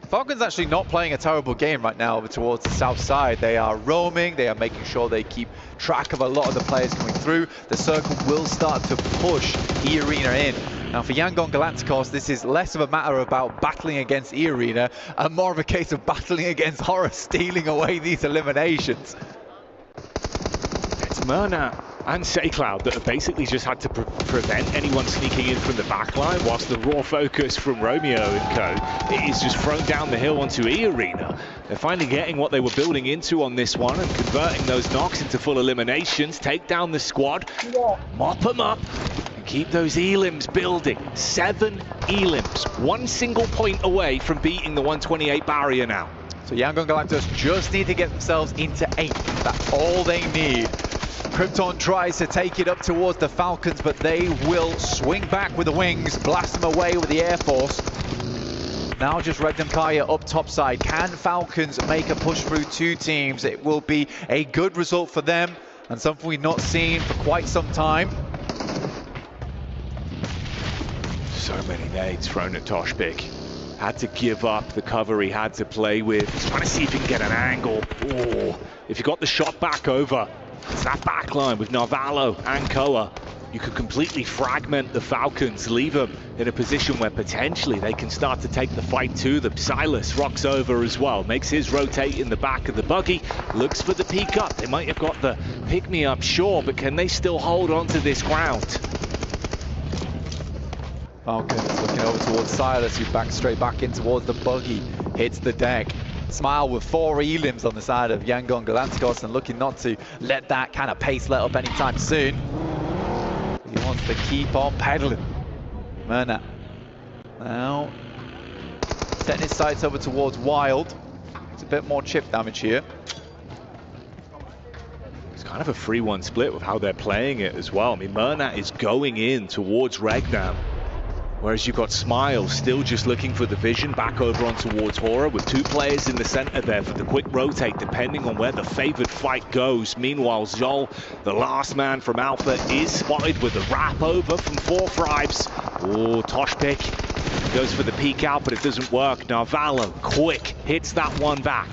Speaker 1: Falcons actually not playing a terrible game right now over towards the south side. They are roaming, they are making sure they keep track of a lot of the players coming through. The circle will start to push E-Arena in. Now for Yangon Galacticos, this is less of a matter about battling against E-Arena and more of a case of battling against Horror, stealing away these eliminations.
Speaker 2: It's Myrna and SayCloud that have basically just had to prevent anyone sneaking in from the backline, whilst the raw focus from Romeo and co is just thrown down the hill onto E-Arena. They're finally getting what they were building into on this one and converting those knocks into full eliminations, take down the squad, mop them up, and keep those elims building. 7 elims, 1 single point away from beating the 128 barrier now.
Speaker 1: So Yangon Galacticos just need to get themselves into 8. That's all they need. Krypton tries to take it up towards the Falcons, but they will swing back with the wings, blast them away with the Air Force. Now just Regnum Kaya up top side. Can Falcons make a push through 2 teams? It will be a good result for them and something we've not seen for quite some time.
Speaker 2: So many nades thrown at Toshpik. Had to give up the cover he had to play with. He's trying to see if he can get an angle. Oh, if you got the shot back over, it's that backline with Narvalo and Koa. You could completely fragment the Falcons, leave them in a position where potentially they can start to take the fight to them. Silas rocks over as well, makes his rotate in the back of the buggy, looks for the peek up. They might have got the pick-me-up, sure, but can they still hold on to this ground?
Speaker 1: Falcons looking over towards Silas, who backs straight back in towards the buggy, hits the deck. Smile with 4 elims on the side of Yangon Galacticos and looking not to let that kind of pace let up anytime soon. He wants to keep on pedaling. Myrna now setting his sights over towards Wild. It's a bit more chip damage here.
Speaker 2: It's kind of a 3-1 split with how they're playing it as well. I mean, Myrna is going in towards Regnam, whereas you've got Smile still just looking for the vision back over on towards Horror, with 2 players in the center there for the quick rotate depending on where the favored fight goes. Meanwhile, Zol, the last man from Alpha, is spotted with a wrap over from 4 Thrives. Oh, Toshpik goes for the peek out, but it doesn't work. Narvalo, quick, hits that one back.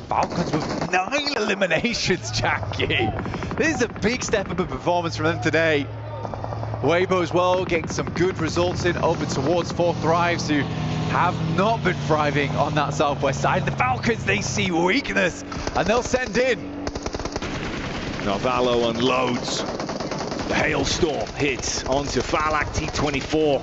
Speaker 1: Falcons with 9 eliminations, Jackie. This is a big step up in performance from them today. Weibo as well, getting some good results in over towards 4 Thrives, who have not been thriving on that southwest side. The Falcons, they see weakness, and they'll send in.
Speaker 2: Narvalo unloads. The hailstorm hits onto Falak T24.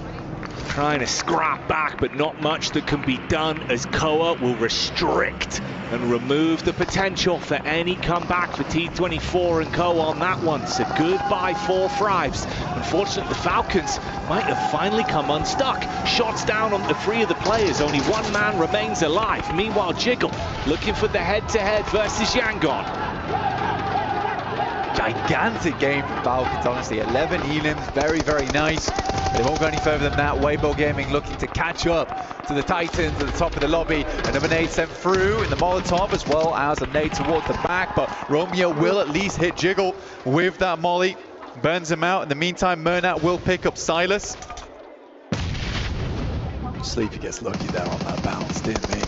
Speaker 2: Trying to scrap back, but not much that can be done, as Koa will restrict and remove the potential for any comeback for T24 and Koa on that one. So goodbye 4 Thrives. Unfortunately, the Falcons might have finally come unstuck. Shots down on the 3 of the players. Only 1 man remains alive. Meanwhile, Jiggle looking for the head-to-head versus Yangon.
Speaker 1: Gigantic game for Falcons, honestly. 11 elims, very, very nice. They won't go any further than that. Weibo Gaming looking to catch up to the Titans at the top of the lobby. Another nade sent through in the Molotov, as well as a nade towards the back, but Romeo will at least hit Jiggle with that molly. Burns him out. In the meantime, Murnat will pick up Silas. Sleepy gets lucky there on that bounce, didn't he?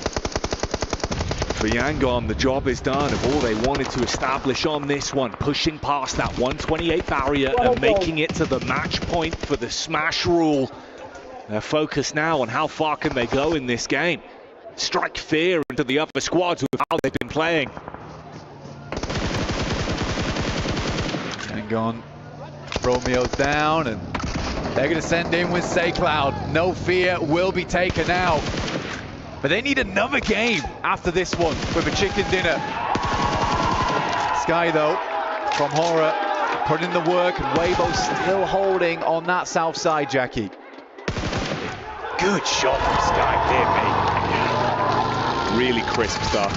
Speaker 2: For Yangon, the job is done of all they wanted to establish on this one, pushing past that 128 barrier and making it to the match point for the smash rule. They're focused now on how far can they go in this game. Strike fear into the other squads with how they've been playing.
Speaker 1: Yangon, Romeo's down, and they're going to send in with SayCloud. No fear will be taken out. But they need another game after this one with a chicken dinner. Sky, though, from Horror, putting in the work, and Weibo still holding on that south side, Jackie.
Speaker 2: Good shot from Sky here, mate. Really crisp stuff.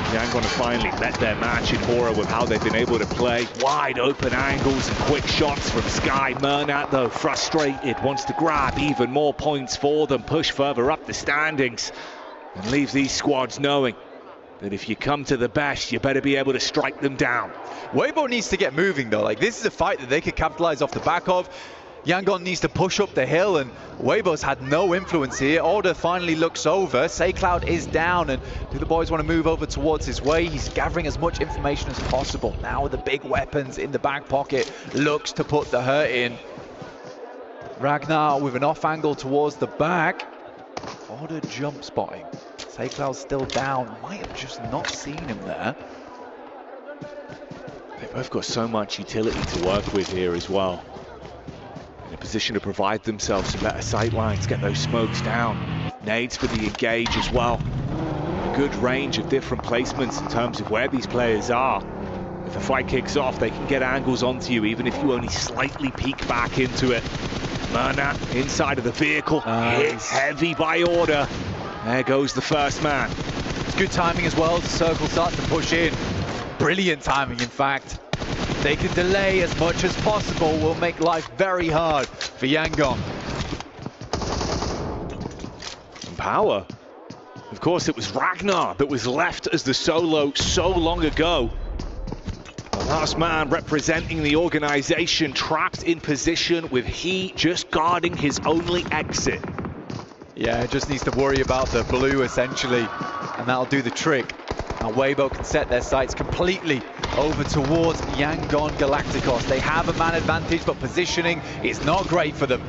Speaker 2: Yangon have finally met their match in Aura with how they've been able to play. Wide open angles and quick shots from Sky. Mernat, though, frustrated, wants to grab even more points for them, push further up the standings, and leave these squads knowing that if you come to the best, you better be able to strike them down.
Speaker 1: Weibo needs to get moving, though. Like, this is a fight that they could capitalize off the back of. Yangon needs to push up the hill, and Weibo's had no influence here. Order finally looks over. SayCloud is down, and do the boys want to move over towards his way? He's gathering as much information as possible. Now with the big weapons in the back pocket, looks to put the hurt in. Ragnar with an off angle towards the back. Order jump spotting. SayCloud's still down. Might have just not seen him there.
Speaker 2: They've both got so much utility to work with here as well. In a position to provide themselves some better sight lines, get those smokes down. Nades for the engage as well. A good range of different placements in terms of where these players are. If the fight kicks off, they can get angles onto you, even if you only slightly peek back into it. Mernat inside of the vehicle, hit heavy by Order. There goes the first man.
Speaker 1: It's good timing as well. The circle starts to push in. Brilliant timing, in fact. They can delay as much as possible, will make life very hard for Yangon.
Speaker 2: And power. Of course, it was Ragnar that was left as the solo so long ago. The last man representing the organization, trapped in position with he just guarding his only exit.
Speaker 1: Yeah, just needs to worry about the blue, essentially, and that'll do the trick. Now Weibo can set their sights completely over towards Yangon Galacticos. They have a man advantage, but positioning is not great for them.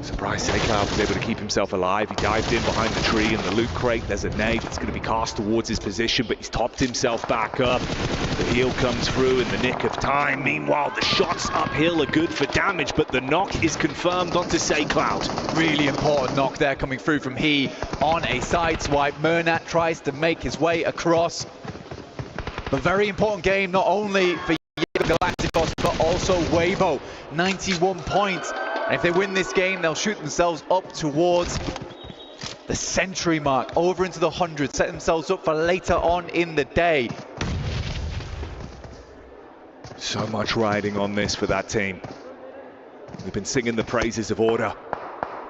Speaker 2: Surprised SayCloud was able to keep himself alive. He dived in behind the tree in the loot crate. There's a nade that's going to be cast towards his position, but he's topped himself back up. The heal comes through in the nick of time. Meanwhile, the shots uphill are good for damage, but the knock is confirmed onto SayCloud.
Speaker 1: Really important knock there coming through from he on a side swipe. Mernat tries to make his way across. A very important game, not only for Galacticos, but also Weibo. 91 points. And if they win this game, they'll shoot themselves up towards the century mark, over into the 100, set themselves up for later on in the day.
Speaker 2: So much riding on this for that team. We've been singing the praises of Order,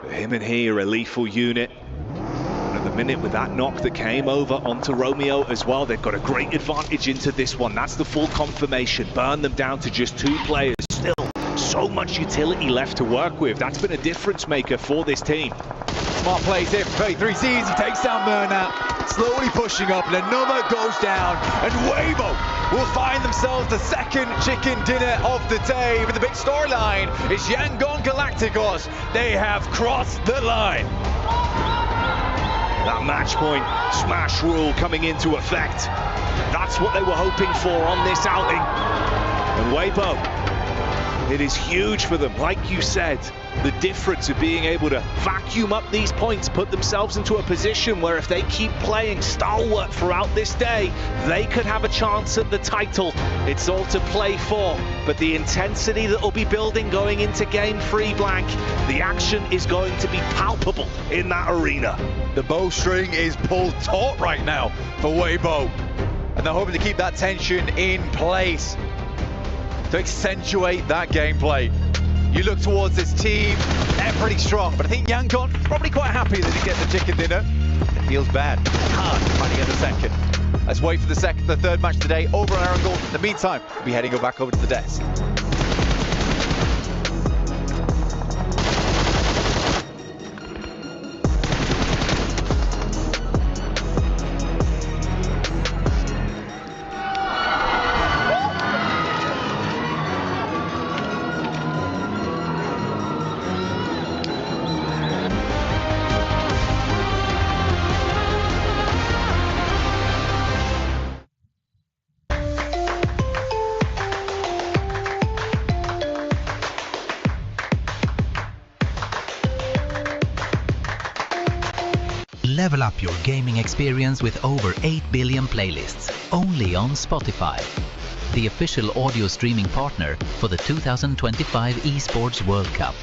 Speaker 2: but him and he are a lethal unit. And at the minute, with that knock that came over onto Romeo as well, they've got a great advantage into this one. That's the full confirmation. Burn them down to just 2 players. Still so much utility left to work with. That's been a difference maker for this team.
Speaker 1: Smart plays here from 33Z's. He takes down Mernat, slowly pushing up, and another goes down. And Weibo will find themselves the second chicken dinner of the day. But the big storyline is Yangon Galacticos. They have crossed the line.
Speaker 2: That match point smash rule coming into effect. That's what they were hoping for on this outing. And Weibo, it is huge for them, like you said, the difference of being able to vacuum up these points, put themselves into a position where if they keep playing stalwart throughout this day, they could have a chance at the title. It's all to play for, but the intensity that will be building going into Game 3, Blank, the action is going to be palpable in that arena.
Speaker 1: The bowstring is pulled taut right now for Weibo, and they're hoping to keep that tension in place to accentuate that gameplay. You look towards this team, they're pretty strong, but I think Yangon probably quite happy that he gets the chicken dinner. It feels bad, hard trying to get the second. Let's wait for the third match today over on Arangol. In the meantime, we'll be heading back over to the desk.
Speaker 7: Level up your gaming experience with over 8 billion playlists, only on Spotify, the official audio streaming partner for the 2025 Esports World Cup.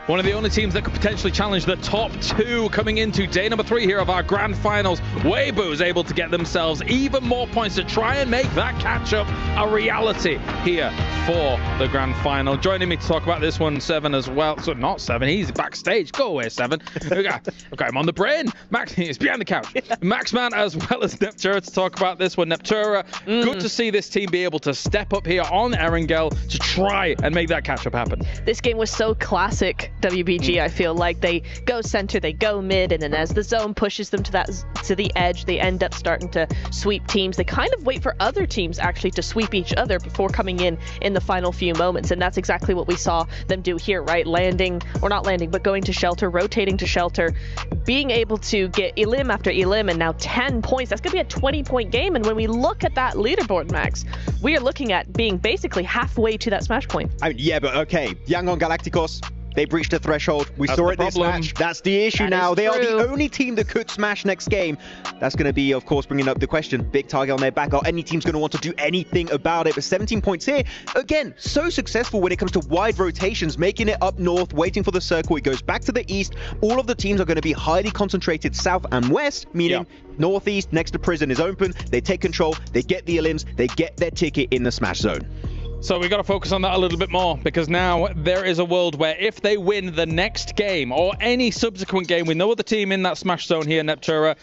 Speaker 4: One of the only teams that could potentially challenge the top two coming into day number 3 here of our grand finals. Weibo is able to get themselves even more points to try and make that catch-up a reality here for the grand final. Joining me to talk about this one, Seven as well. So not Seven, he's backstage. Go away, Seven. I've got him on the brain. Max, he's behind the couch. Maxman as well as Neptura to talk about this one. Neptura, good to see this team be able to step up here on Erangel to try and make that catch-up happen.
Speaker 6: This game was so classic WBG. I feel like they go center, they go mid, and then as the zone pushes them to the edge, they end up starting to sweep teams. They kind of wait for other teams actually to sweep each other before coming in the final few moments, and that's exactly what we saw them do here, right? Landing, or not landing, but going to shelter, rotating to shelter, being able to get elim after elim, and now 10 points. That's going to be a 20-point game, and when we look at that leaderboard, Max, we are looking at being basically halfway to that smash point.
Speaker 5: I mean, yeah, but okay, Yangon Galacticos, they breached the threshold. We saw it this match. That's the issue now. They are the only team that could smash next game. That's going to be, of course, bringing up the question. Big target on their back. Are any team's going to want to do anything about it? But 17 points here. Again, so successful when it comes to wide rotations, making it up north, waiting for the circle. It goes back to the east. All of the teams are going to be highly concentrated south and west, meaning northeast next to prison is open. They take control. They get the elims. They get their ticket in the smash zone.
Speaker 4: So we've got to focus on that a little bit more, because now there is a world where if they win the next game or any subsequent game with no other team in that smash zone here, Neptura,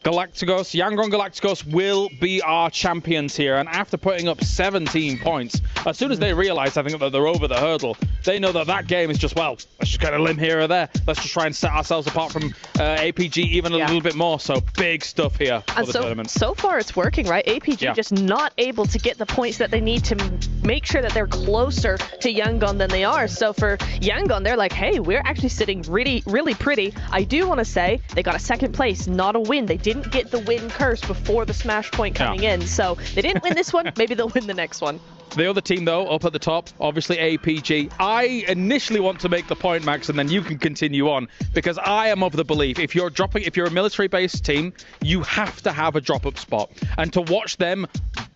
Speaker 4: Galacticos, Yangon Galacticos will be our champions here. And after putting up 17 points, as soon as they realize, I think, that they're over the hurdle, they know that that game is just, well, let's just get a limb here or there. Let's just try and set ourselves apart from APG even a little bit more. So big stuff here for the tournament.
Speaker 6: So far it's working, right? APG just not able to get the points that they need to make sure that they're closer to Yangon than they are. So for Yangon, they're like, hey, we're actually sitting really, really pretty. I do want to say they got a second place, not a win. They didn't get the win curse before the smash point coming in. So they didn't win this one. Maybe they'll win the next one.
Speaker 4: The other team, though, up at the top, obviously APG. I initially want to make the point, Max, and then you can continue on, because I am of the belief if you're a military-based team, you have to have a drop-up spot. And to watch them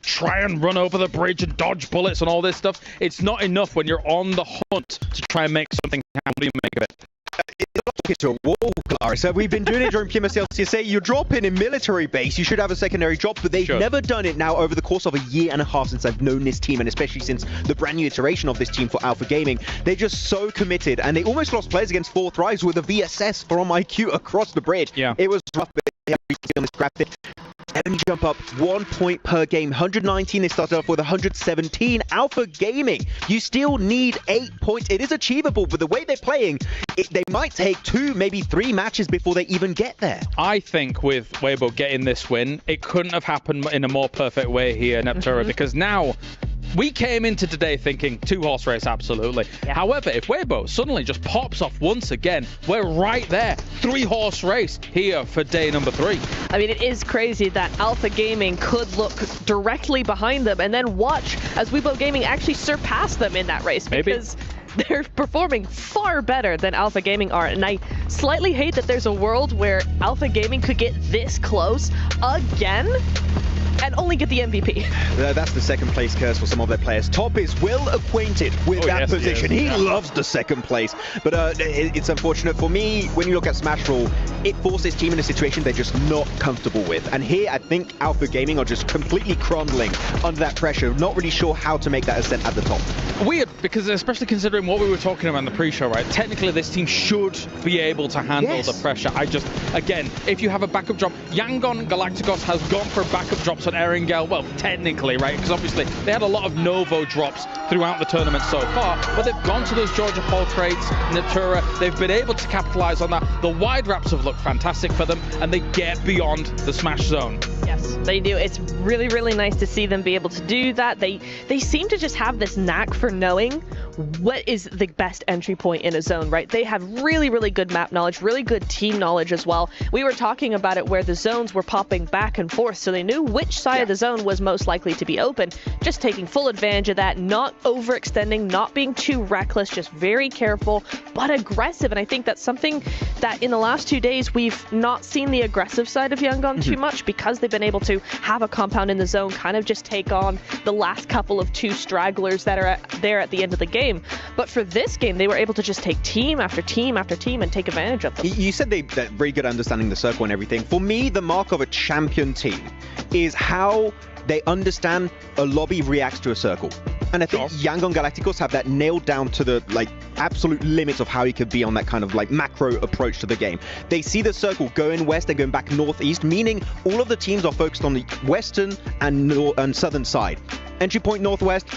Speaker 4: try and run over the bridge and dodge bullets and all this stuff, it's not enough when you're on the hunt to try and make something happen. What do you make of it?
Speaker 5: It's a wall, Clara. So we've been doing it during PMSL CSA. You drop in a military base, you should have a secondary drop, but they've never done it now over the course of a year and a half since I've known this team, and especially since the brand new iteration of this team for Alpha Gaming. They're just so committed, and they almost lost players against Fourth Rise with a VSS from IQ across the bridge. Yeah. It was rough, but they have on this graphic. Enemy jump up 1 point per game. 119, they started off with 117. Alpha Gaming, you still need 8 points. It is achievable, but the way they're playing, they might take 2, maybe 3 matches before they even get there.
Speaker 4: I think with Weibo getting this win, it couldn't have happened in a more perfect way here, Neptura, because now we came into today thinking 2-horse race, absolutely. Yeah. However, if Weibo suddenly just pops off once again, we're right there. 3-horse race here for day number 3.
Speaker 6: I mean, it is crazy that Alpha Gaming could look directly behind them and then watch as Weibo Gaming actually surpass them in that race. Because they're performing far better than Alpha Gaming are. And I slightly hate that there's a world where Alpha Gaming could get this close again and only get the MVP.
Speaker 5: That's the second place curse for some of their players. Top is well acquainted with that position. He loves the second place. But it's unfortunate for me, when you look at Smash Roll, it forces team in a situation they're just not comfortable with. And here, I think Alpha Gaming are just completely crumbling under that pressure, not really sure how to make that ascent at the top.
Speaker 4: Weird, because especially considering what we were talking about in the pre-show, right? Technically, this team should be able to handle the pressure. Again, if you have a backup drop, Yangon Galacticos has gone for backup drops on Erangel, well, technically, right? Because obviously they had a lot of Novo drops throughout the tournament so far, but they've gone to those Georgia Paul trades, Natura, they've been able to capitalize on that. The wide wraps have looked fantastic for them, and they get beyond the smash zone.
Speaker 6: Yes, they do. It's really, really nice to see them be able to do that. They seem to just have this knack for knowing what is the best entry point in a zone, right? They have really, really good map knowledge, really good team knowledge as well. We were talking about it where the zones were popping back and forth, so they knew which side of the zone was most likely to be open. Just taking full advantage of that, not overextending, not being too reckless, just very careful, but aggressive. And I think that's something that in the last 2 days, we've not seen the aggressive side of Yangon too much, because they've been able to have a compound in the zone, kind of just take on the last couple of 2 stragglers that are there at the end of the game. But for this game, they were able to just take team after team after team and take advantage of them.
Speaker 5: You said they're very good at understanding the circle and everything. For me, the mark of a champion team is how they understand a lobby reacts to a circle. And I think Yangon Galacticos have that nailed down to the absolute limits of how you could be on that kind of macro approach to the game. They see the circle going west, they're going back northeast, meaning all of the teams are focused on the western and southern side. Entry point northwest,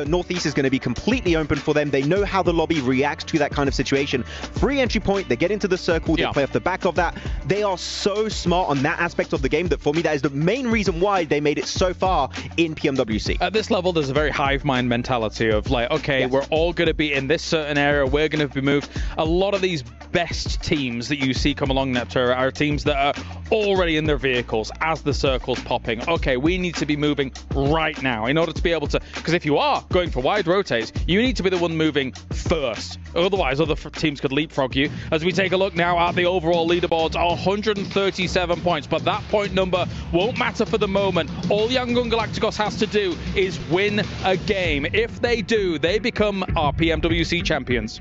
Speaker 5: northeast is going to be completely open for them. They know how the lobby reacts to that kind of situation. Free entry point, they get into the circle, they play off the back of that. They are so smart on that aspect of the game that for me, that is the main reason why they made it so far in PMWC.
Speaker 4: At this level, there's a very hive mind mentality of okay, we're all going to be in this certain area, we're going to be moved. A lot of these best teams that you see come along Neptura are teams that are already in their vehicles as the circle's popping. Okay, we need to be moving right now in order to be able to, because if you are going for wide rotates, you need to be the one moving first. Otherwise, other teams could leapfrog you. As we take a look now at the overall leaderboards, 137 points, but that point number won't matter for the moment. All Yangon Galacticos has to do is win a game. If they do, they become our PMWC champions.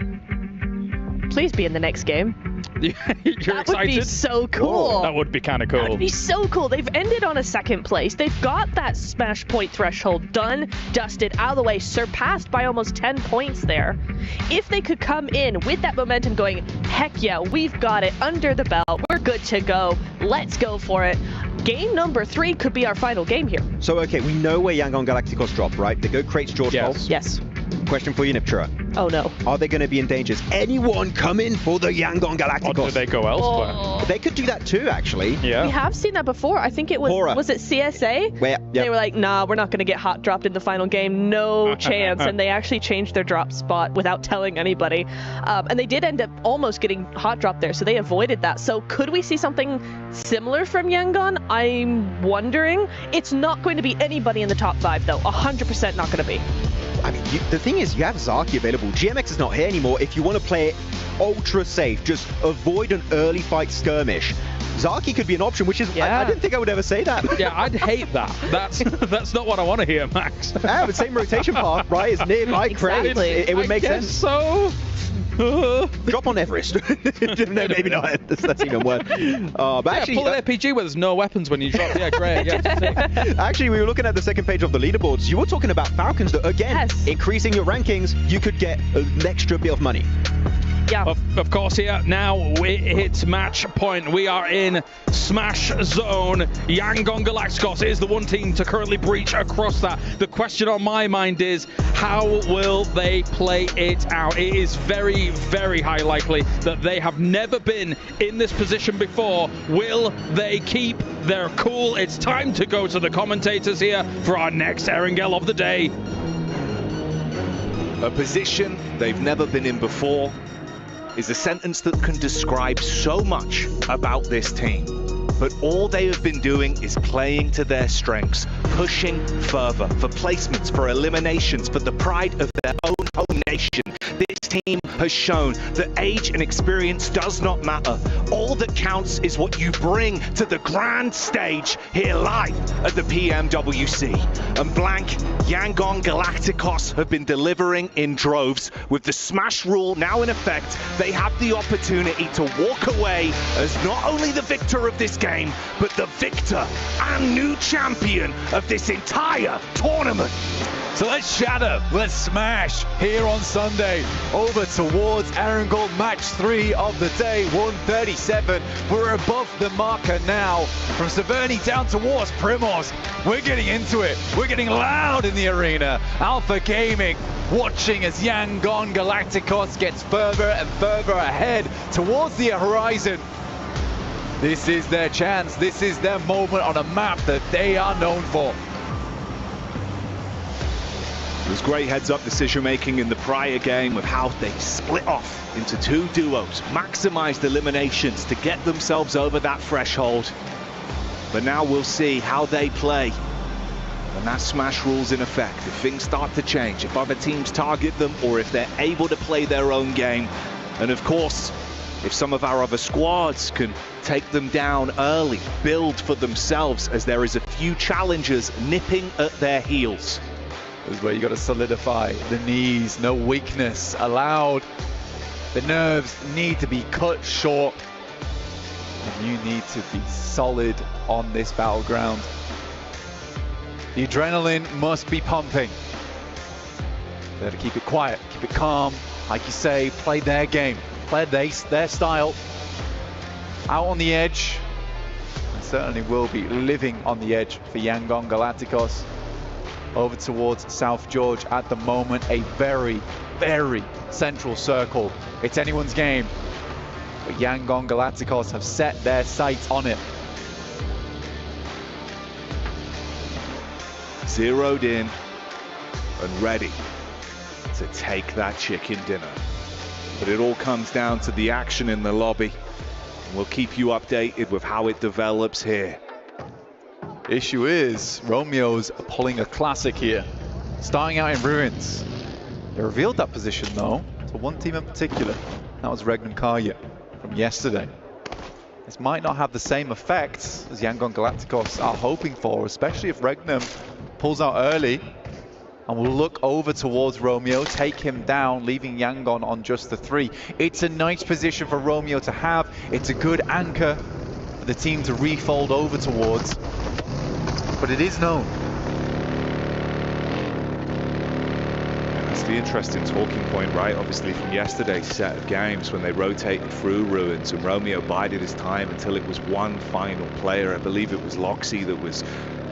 Speaker 6: Please be in the next game.
Speaker 4: You're
Speaker 6: That
Speaker 4: excited?
Speaker 6: would be so cool.
Speaker 4: That would be kind of
Speaker 6: That
Speaker 4: cool.
Speaker 6: would be so cool. They've ended on a second place. They've got that smash point threshold done, dusted, out of the way, surpassed by almost 10 points there. If they could come in with that momentum going, heck yeah, we've got it under the belt. We're good to go. Let's go for it. Game number 3 could be our final game here.
Speaker 5: So, okay, we know where Yangon Galacticos drop, right? They go crates George Ball.
Speaker 6: Yes.
Speaker 5: Question for you, Niptura.
Speaker 6: Oh no.
Speaker 5: Are they going to be in danger? Is anyone coming for the Yangon
Speaker 4: Or
Speaker 5: Galacticos?
Speaker 4: do they go elsewhere?
Speaker 6: Oh.
Speaker 5: They could do that too, actually.
Speaker 4: Yeah.
Speaker 6: We have seen that before. I think it was,
Speaker 5: Hora.
Speaker 6: was it CSA?
Speaker 5: Where,
Speaker 6: They were like, nah, we're not going to get hot dropped in the final game. No chance. And they actually changed their drop spot without telling anybody. And they did end up almost getting hot dropped there, so they avoided that. So could we see something similar from Yangon? I'm wondering. It's not going to be anybody in the top 5, though. 100% not going to be.
Speaker 5: I mean, the thing is, you have Zaki available. GMX is not here anymore. If you want to play it ultra safe, just avoid an early fight skirmish. Zaki could be an option, which is, I didn't think I would ever say that.
Speaker 4: Yeah, I'd hate that. That's not what I want to hear, Max.
Speaker 5: Yeah, the same rotation path, right? It's nearby crates.
Speaker 6: Exactly.
Speaker 5: It would make
Speaker 4: I guess
Speaker 5: sense.
Speaker 4: so.
Speaker 5: Drop on Everest. No, maybe not. That's even worse. But
Speaker 4: Yeah,
Speaker 5: actually,
Speaker 4: pull an RPG where there's no weapons when you drop. Yeah, great. Yeah,
Speaker 5: actually, we were looking at the second page of the leaderboards. You were talking about Falcons that, again,
Speaker 6: Yes.
Speaker 5: increasing your rankings, you could get an extra bit of money.
Speaker 6: Yeah.
Speaker 4: Of course, here now it's match point. We are in Smash Zone. Yangon Galacticos is the one team to currently breach across that. The question on my mind is, how will they play it out? It is very, very high likely that they have never been in this position before. Will they keep their cool? It's time to go to the commentators here for our next Erangel of the day.
Speaker 2: A position they've never been in before is a sentence that can describe so much about this team. But all they have been doing is playing to their strengths, pushing further for placements, for eliminations, for the pride of their own home nation. This team has shown that age and experience does not matter. All that counts is what you bring to the grand stage here live at the PMWC. And blank, Yangon Galacticos have been delivering in droves. With the Smash rule now in effect, they have the opportunity to walk away as not only the victor of this game, but the victor and new champion of this entire tournament.
Speaker 1: So let's shatter, let's smash here on Sunday over towards Erangel match 3 of the day, 137. We're above the marker now from Severny down towards Primos. We're getting into it. We're getting loud in the arena. Alpha Gaming watching as Yangon Galacticos gets further and further ahead towards the horizon. This is their chance. This is their moment on a map that they are known for.
Speaker 2: There's great heads-up decision-making in the prior game of how they split off into 2 duos, maximized eliminations to get themselves over that threshold. But now we'll see how they play when that Smash rule's in effect. If things start to change, if other teams target them, or if they're able to play their own game. And of course, if some of our other squads can take them down early, build for themselves, as there is a few challengers nipping at their heels.
Speaker 1: This is where you got to solidify the knees, no weakness allowed. The nerves need to be cut short. And you need to be solid on this battleground. The adrenaline must be pumping. They have to keep it quiet, keep it calm. Like you say, play their game, play their style. Out on the edge. And certainly will be living on the edge for Yangon Galacticos. Over towards South George at the moment, a very, very central circle. It's anyone's game, but Yangon Galacticos have set their sights on it.
Speaker 2: Zeroed in and ready to take that chicken dinner. But it all comes down to the action in the lobby. And we'll keep you updated with how it develops here.
Speaker 1: Issue is, Romeo's pulling a classic here, starting out in Ruins. They revealed that position though, to one team in particular. That was Regnum Karya from yesterday. This might not have the same effects as Yangon Galacticos are hoping for, especially if Regnum pulls out early and will look over towards Romeo, take him down, leaving Yangon on just the 3. It's a nice position for Romeo to have. It's a good anchor for the team to refold over towards, but it is known.
Speaker 2: That's the interesting talking point, right? Obviously from yesterday's set of games when they rotated through Ruins and Romeo bided his time until it was one final player. I believe it was Loxy that was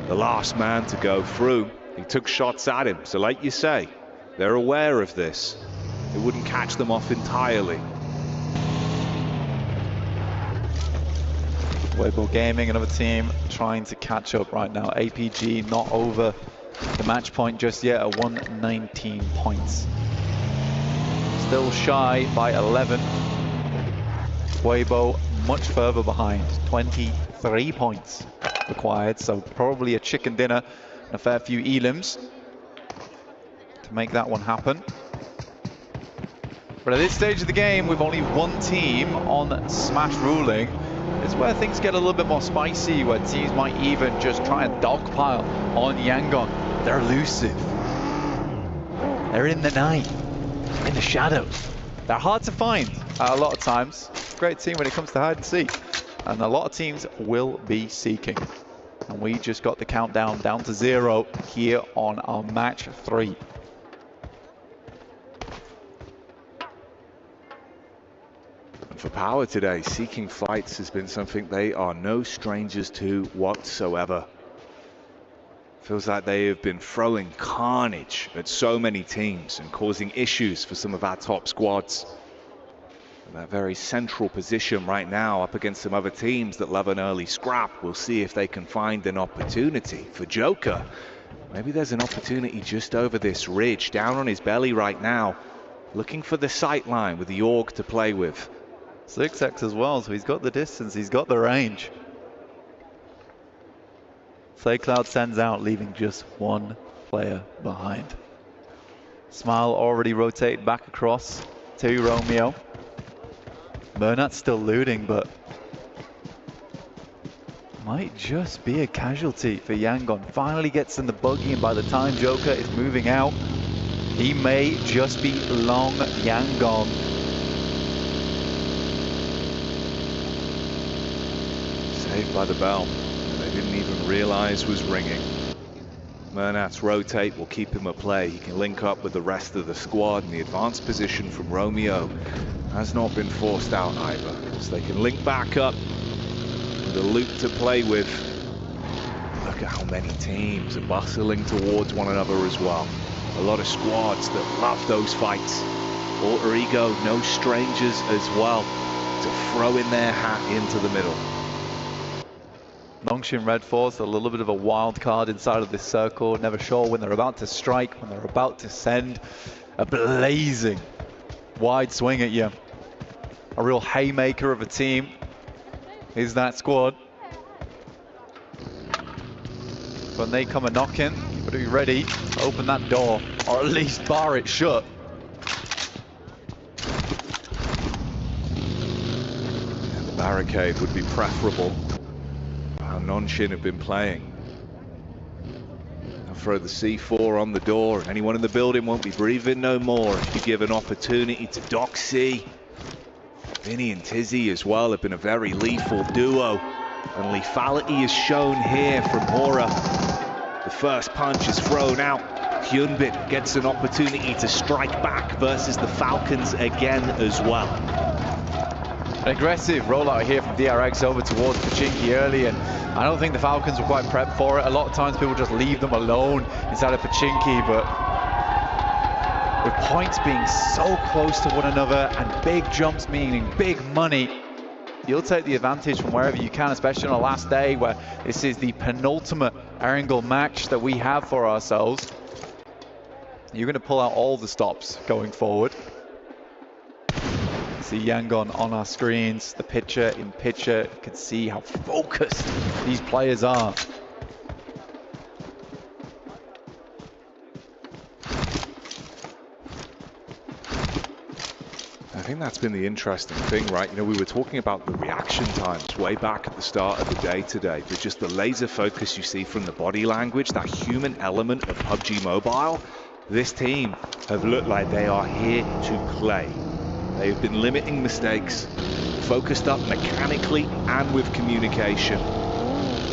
Speaker 2: the last man to go through. He took shots at him. So like you say, they're aware of this. It wouldn't catch them off entirely.
Speaker 1: Weibo Gaming, another team trying to catch up right now. APG not over the match point just yet at 119 points. Still shy by 11. Weibo much further behind, 23 points required, so probably a chicken dinner and a fair few elims to make that one happen. But at this stage of the game, with only one team on Smash ruling, it's where things get a little bit more spicy, where teams might even just try and dogpile on Yangon. They're elusive. They're in the night, in the shadows. They're hard to find a lot of times. Great team when it comes to hide and seek. And a lot of teams will be seeking. And we just got the countdown down to 0 here on our match 3.
Speaker 2: For Power today, seeking fights has been something they are no strangers to whatsoever. Feels like they have been throwing carnage at so many teams and causing issues for some of our top squads. And that very central position right now up against some other teams that love an early scrap. We'll see if they can find an opportunity. For Joker, maybe there's an opportunity just over this ridge, down on his belly right now, looking for the sight line with the AUG to play with.
Speaker 1: 6x as well, so he's got the distance, he's got the range. Cloud sends out, leaving just one player behind. Smile already rotated back across to Romeo. Bernat's still looting, but might just be a casualty for Yangon. Finally gets in the buggy, and by the time Joker is moving out, he may just be long Yangon.
Speaker 2: Saved by the bell. They didn't even realize was ringing. Mernat's rotate will keep him at play. He can link up with the rest of the squad, and the advanced position from Romeo has not been forced out either. So they can link back up with a loop to play with. Look at how many teams are bustling towards one another as well. A lot of squads that love those fights. Alter Ego, no strangers as well, to throw in their hat into the middle.
Speaker 1: Nongshim Red Force, a little bit of a wild card inside of this circle. Never sure when they're about to strike, when they're about to send a blazing wide swing at you. A real haymaker of a team is that squad. When they come a knocking, you've got to be ready to open that door, or at least bar it shut.
Speaker 2: And the barricade would be preferable. How Nongshim have been playing. I'll throw the C4 on the door, and anyone in the building won't be breathing no more if you give an opportunity to Doxy. Vinny and Tizzy as well have been a very lethal duo, and lethality is shown here from Hora. The first punch is thrown out. Hyunbin gets an opportunity to strike back versus the Falcons again as well.
Speaker 1: An aggressive rollout here from DRX over towards Pachinki early, and I don't think the Falcons were quite prepped for it. A lot of times people just leave them alone inside of Pachinki, but with points being so close to one another and big jumps meaning big money, you'll take the advantage from wherever you can, especially on the last day where this is the penultimate Erangel match that we have for ourselves. You're going to pull out all the stops going forward. See Yangon on our screens, the picture in picture. You can see how focused these players are.
Speaker 2: I think that's been the interesting thing, right? You know, we were talking about the reaction times way back at the start of the day today, but just the laser focus you see from the body language, that human element of PUBG Mobile, this team have looked like they are here to play. They've been limiting mistakes, focused up mechanically and with communication.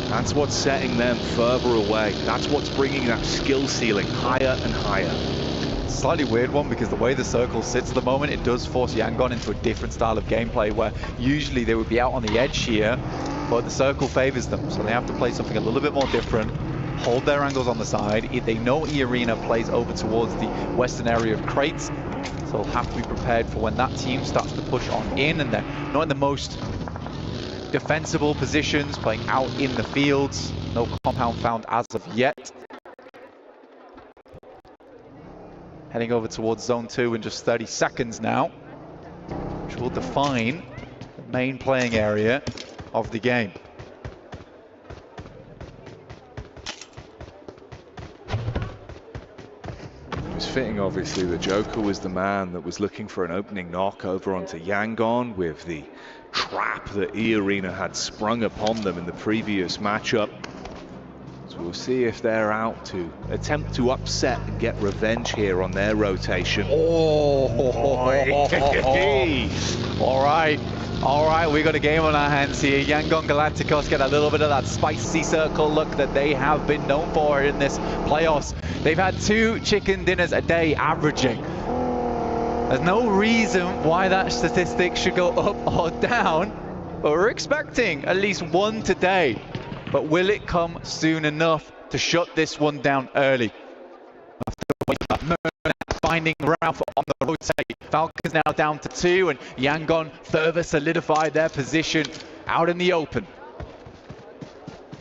Speaker 2: That's what's setting them further away. That's what's bringing that skill ceiling higher and higher.
Speaker 1: Slightly weird one, because the way the circle sits at the moment, it does force Yangon into a different style of gameplay, where usually they would be out on the edge here, but the circle favors them, so they have to play something a little bit more different, hold their angles on the side. They know E-Arena plays over towards the western area of crates, so they'll have to be prepared for when that team starts to push on in, and they're not in the most defensible positions, playing out in the fields. No compound found as of yet. Heading over towards Zone 2 in just 30 seconds now, which will define the main playing area of the game.
Speaker 2: It was fitting, obviously, the Joker was the man that was looking for an opening knock over onto Yangon with the trap that E-Arena had sprung upon them in the previous matchup. So we'll see if they're out to attempt to upset and get revenge here on their rotation.
Speaker 1: All right, we got a game on our hands here. Yangon Galacticos get a little bit of that spicy circle look that they have been known for in this playoffs. They've had 2 chicken dinners a day averaging. There's no reason why that statistic should go up or down, but we're expecting at least 1 today. But will it come soon enough to shut this one down early? Finding Ralph on the rotate. Falcons now down to 2, and Yangon further solidified their position out in the open.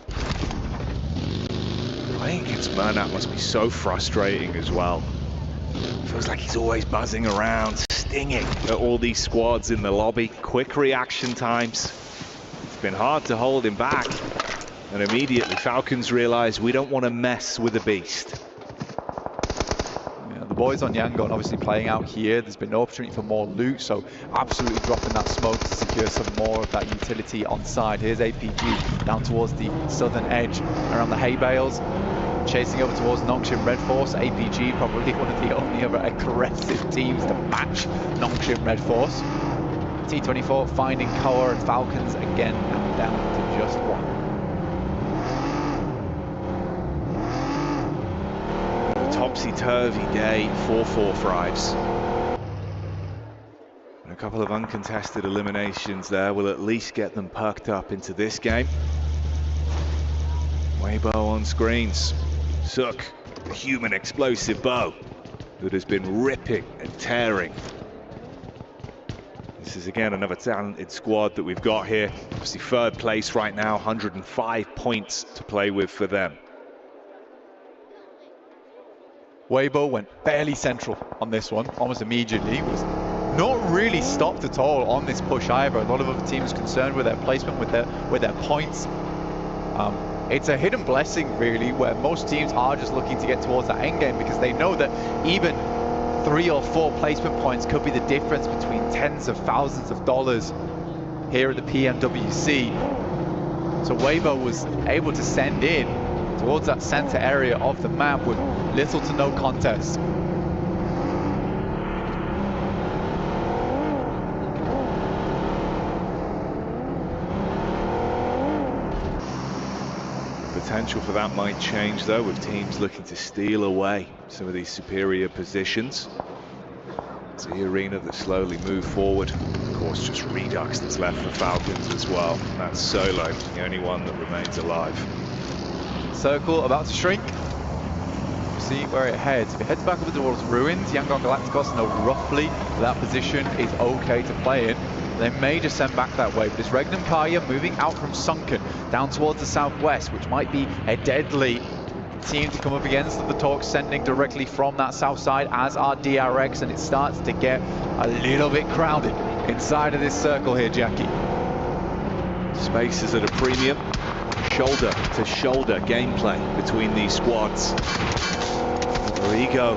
Speaker 2: I think it's, man, that must be so frustrating as well. Feels like he's always buzzing around, stinging at all these squads in the lobby. Quick reaction times. It's been hard to hold him back. And immediately Falcons realize we don't want to mess with the beast.
Speaker 1: Yeah, the boys on Yangon obviously playing out here. There's been no opportunity for more loot, so absolutely dropping that smoke to secure some more of that utility on side. Here's APG down towards the southern edge around the hay bales. Chasing over towards Nongshim Red Force. APG probably one of the only other aggressive teams to match Nongshim Red Force. T24 finding Koa, and Falcons again down to just 1.
Speaker 2: Topsy-turvy day for 4-5s. And a couple of uncontested eliminations there will at least get them perked up into this game. Weibo on screens. Suk, a human explosive bow that has been ripping and tearing. This is again another talented squad that we've got here. Obviously 3rd place right now, 105 points to play with for them.
Speaker 1: Weibo went fairly central on this one, almost immediately. Was not really stopped at all on this push either. A lot of other teams concerned with their placement, with their points. It's a hidden blessing, really, where most teams are just looking to get towards that end game, because they know that even 3 or 4 placement points could be the difference between tens of thousands of dollars here at the PMWC. So Weibo was able to send in towards that center area of the map with little to no contest.
Speaker 2: Potential for that might change though, with teams looking to steal away some of these superior positions. It's the arena that slowly move forward. Of course, just Redux that's left for Falcons as well. That's Solo, the only one that remains alive.
Speaker 1: Circle about to shrink. See where it heads. If it heads back over towards ruins, Yangon Galacticos know roughly that position is okay to play in. They may just send back that way, but it's Regnum Kaya moving out from Sunken down towards the southwest, which might be a deadly team to come up against. The Talks sending directly from that south side, as are DRX, and it starts to get a little bit crowded inside of this circle here, Jackie.
Speaker 2: Space is at a premium. Shoulder to shoulder gameplay between these squads. Rodrigo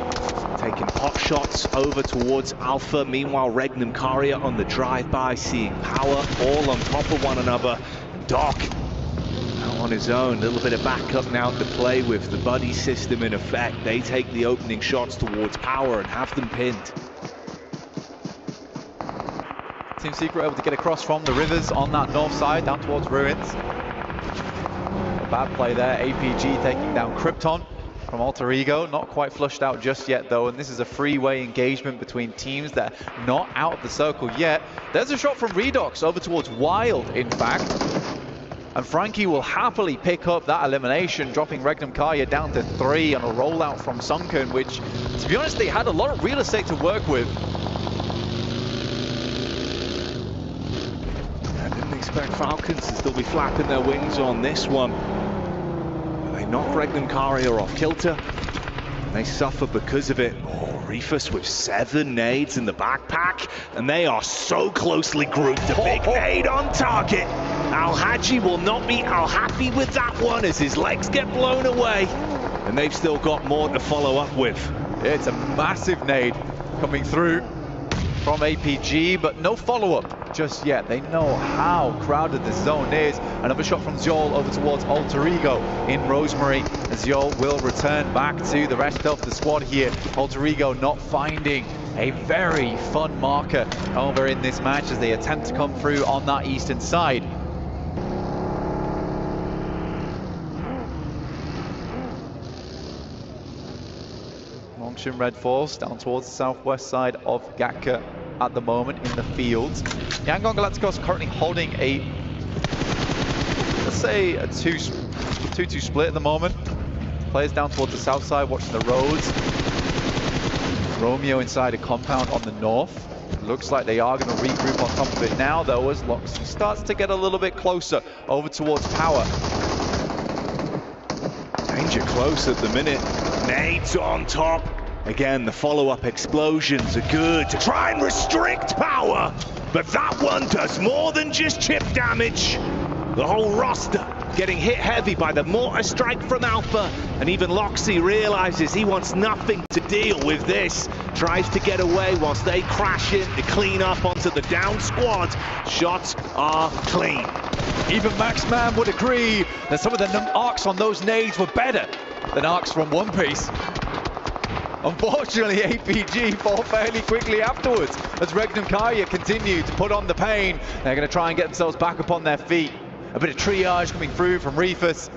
Speaker 2: taking pot shots over towards Alpha. Meanwhile, Regnum Karia on the drive-by, seeing power all on top of one another. Doc Out on his own, a little bit of backup now to play with. The buddy system in effect. They take the opening shots towards Power and have them pinned.
Speaker 1: Team Secret able to get across from the rivers on that north side, down towards Ruins. Bad play there, APG taking down Krypton from Alter Ego. Not quite flushed out just yet though, and this is a freeway engagement between teams that are not out of the circle yet. There's a shot from Redox over towards Wild, in fact. And Frankie will happily pick up that elimination, dropping Regnum Karya down to 3 on a rollout from Sunken, which, to be honest, they had a lot of real estate to work with.
Speaker 2: Expect Falcons to still be flapping their wings on this one. They knock Regnum Karya off kilter. And they suffer because of it. Oh, Reefus with 7 nades in the backpack. And they are so closely grouped. A big nade on target. Al-Haji will not be happy with that one as his legs get blown away. And they've still got more to follow up with.
Speaker 1: It's a massive nade coming through from APG, but no follow-up just yet. They know how crowded the zone is. Another shot from Zol over towards Alter Ego in Rosemary. Zol will return back to the rest of the squad here. Alter Ego not finding a very fun marker over in this match as they attempt to come through on that eastern side. Longshin Red Force down towards the southwest side of Gatka at the moment in the fields. Yangon Galacticos currently holding a, let's say, a 2-2 split at the moment. Players down towards the south side watching the roads. Romeo inside a compound on the north. Looks like they are going to regroup on top of it now though, as Loxy starts to get a little bit closer over towards Power.
Speaker 2: Danger close at the minute. Nades on top. Again, the follow-up explosions are good to try and restrict Power. But that one does more than just chip damage. The whole roster getting hit heavy by the mortar strike from Alpha. And even Loxy realizes he wants nothing to deal with this. Tries to get away whilst they crash in to clean up onto the down squad. Shots are clean.
Speaker 1: Even Max Man would agree that some of the arcs on those nades were better than arcs from One Piece. Unfortunately, APG fall fairly quickly afterwards as Regnum Karya continue to put on the pain. They're going to try and get themselves back up on their feet. A bit of triage coming through from Reefus.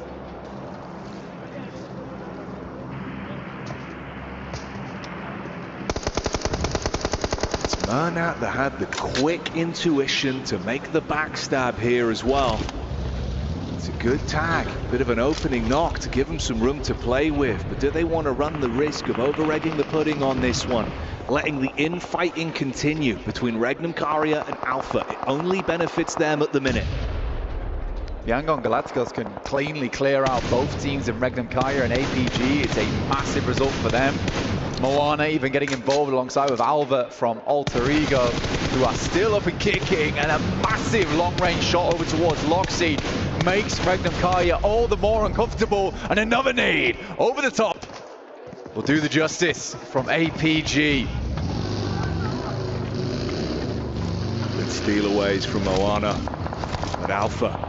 Speaker 2: It's Murnat that had the quick intuition to make the backstab here as well. It's a good tag, bit of an opening knock to give them some room to play with, but do they want to run the risk of over-egging the pudding on this one? Letting the infighting continue between Regnum Karya and Alpha. It only benefits them at the minute.
Speaker 1: Yangon Galacticos can cleanly clear out both teams in Regnum Karya and APG. It's a massive result for them. Moana even getting involved alongside with Alva from Alter Ego, who are still up and kicking, and a massive long-range shot over towards Loxy makes Regnum Karya all the more uncomfortable, and another nade over the top will do the justice from APG.
Speaker 2: Good stealaways from Moana, but Alpha,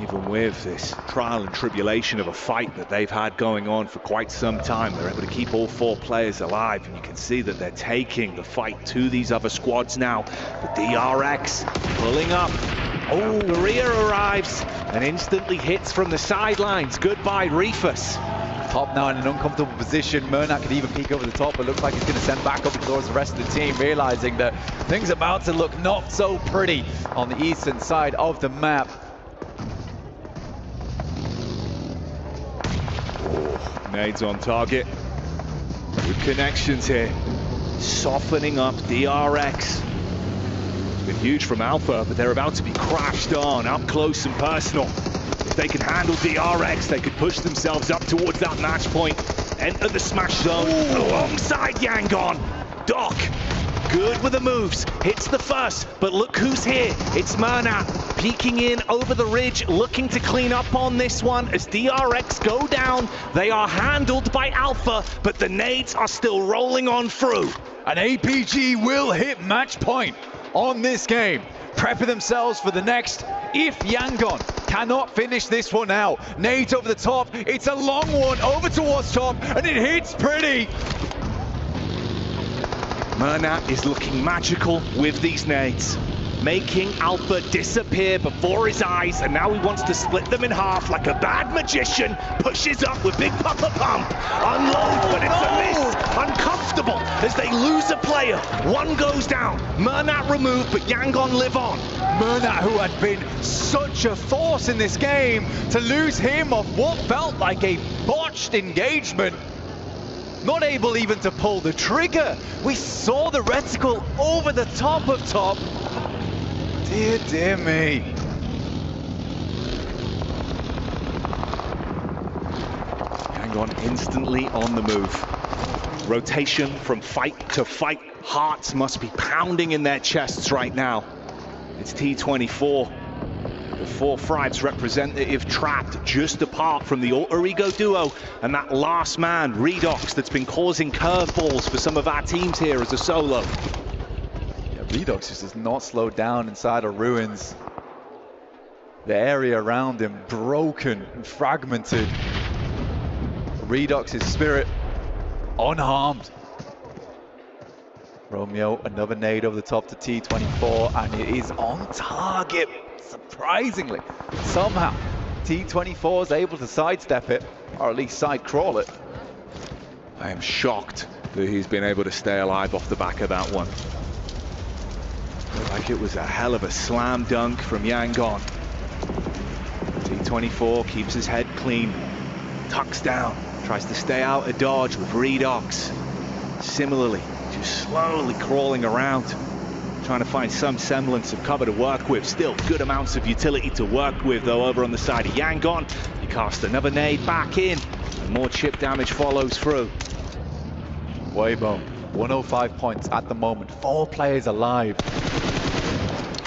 Speaker 2: even with this trial and tribulation of a fight that they've had going on for quite some time, they're able to keep all 4 players alive, and you can see that they're taking the fight to these other squads now. The DRX pulling up. Oh, Maria arrives and instantly hits from the sidelines. Goodbye, Reefus.
Speaker 1: Top now in an uncomfortable position. Murnat could even peek over the top, but looks like he's going to send back up towards the rest of the team, realizing that things are about to look not so pretty on the eastern side of the map.
Speaker 2: Oh, nades on target. Good connections here. Softening up DRX. Been huge from Alpha, but they're about to be crashed on up close and personal. If they can handle DRX, they could push themselves up towards that match point, enter the smash zone alongside Yangon. Doc, good with the moves, hits the first, but look who's here. It's Murnat peeking in over the ridge, looking to clean up on this one as DRX go down. They are handled by Alpha, but the nades are still rolling on through.
Speaker 1: And APG will hit match point on this game, prepping themselves for the next If Yangon cannot finish this one out, nades over the top, it's a long one over towards top, and it hits pretty.
Speaker 2: Murnat is looking magical with these nades, making Alpha disappear before his eyes, and now he wants to split them in half like a bad magician. Pushes up with big Papa Pump, unloads, but it's a miss. Uncomfortable as they lose a player. One goes down, Murnat removed, but Yangon live on.
Speaker 1: Murnat, who had been such a force in this game, to lose him off what felt like a botched engagement. Not able even to pull the trigger. We saw the reticle over the top of top. Dear, dear me.
Speaker 2: Yangon instantly on the move. Rotation from fight to fight. Hearts must be pounding in their chests right now. It's T24. The four Fribes representative trapped just apart from the Alter Ego duo and that last man, Redox, that's been causing curveballs for some of our teams here as a solo.
Speaker 1: Yeah, Redox just does not slow down inside of Ruins. The area around him broken and fragmented. Redox's spirit unharmed. Romeo, another nade over the top to T24, and it is on target. Surprisingly, somehow T24 is able to sidestep it, or at least side crawl it.
Speaker 2: I am shocked that he's been able to stay alive off the back of that one. Looked like it was a hell of a slam dunk from Yangon. T24 keeps his head clean, tucks down, tries to stay out of dodge with Redox. Similarly, just slowly crawling around, trying to find some semblance of cover to work with. Still good amounts of utility to work with though over on the side of Yangon. He casts another nade back in, and more chip damage follows through.
Speaker 1: Weibo, 105 points at the moment, 4 players alive.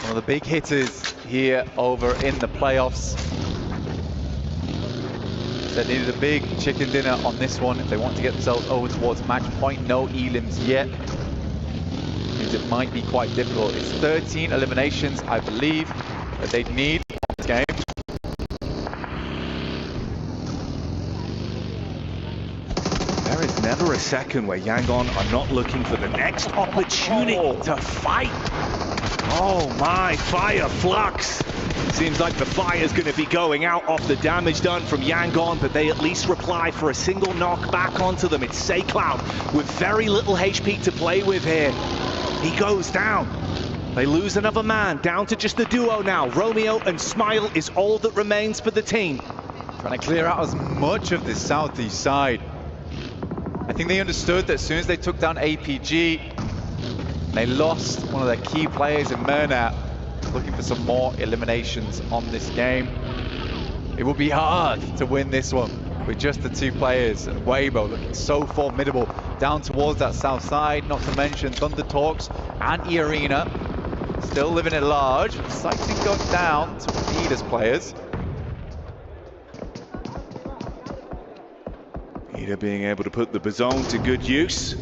Speaker 1: One of the big hitters here over in the playoffs. They needed a big chicken dinner on this one if they want to get themselves over towards match point. No elims yet. Means it might be quite difficult. It's 13 eliminations, I believe, that they'd need in this game.
Speaker 2: There is never a second where Yangon are not looking for the next opportunity to fight. Oh my, fire flux. Seems like the fire's going to be going out off the damage done from Yangon, but they at least reply for a single knock back onto them. It's SayCloud with very little HP to play with here. He goes down. They lose another man, down to just the duo now. Romeo and Smile is all that remains for the team.
Speaker 1: Trying to clear out as much of this southeast side. I think they understood that as soon as they took down APG, they lost one of their key players in Murnat. Looking for some more eliminations on this game. It will be hard to win this one with just the 2 players, and Weibo looking so formidable down towards that south side, not to mention Thunder Talks and E-Arena still living at large. Sighting goes down to Adidas players.
Speaker 2: Ida being able to put the Bazone to good use.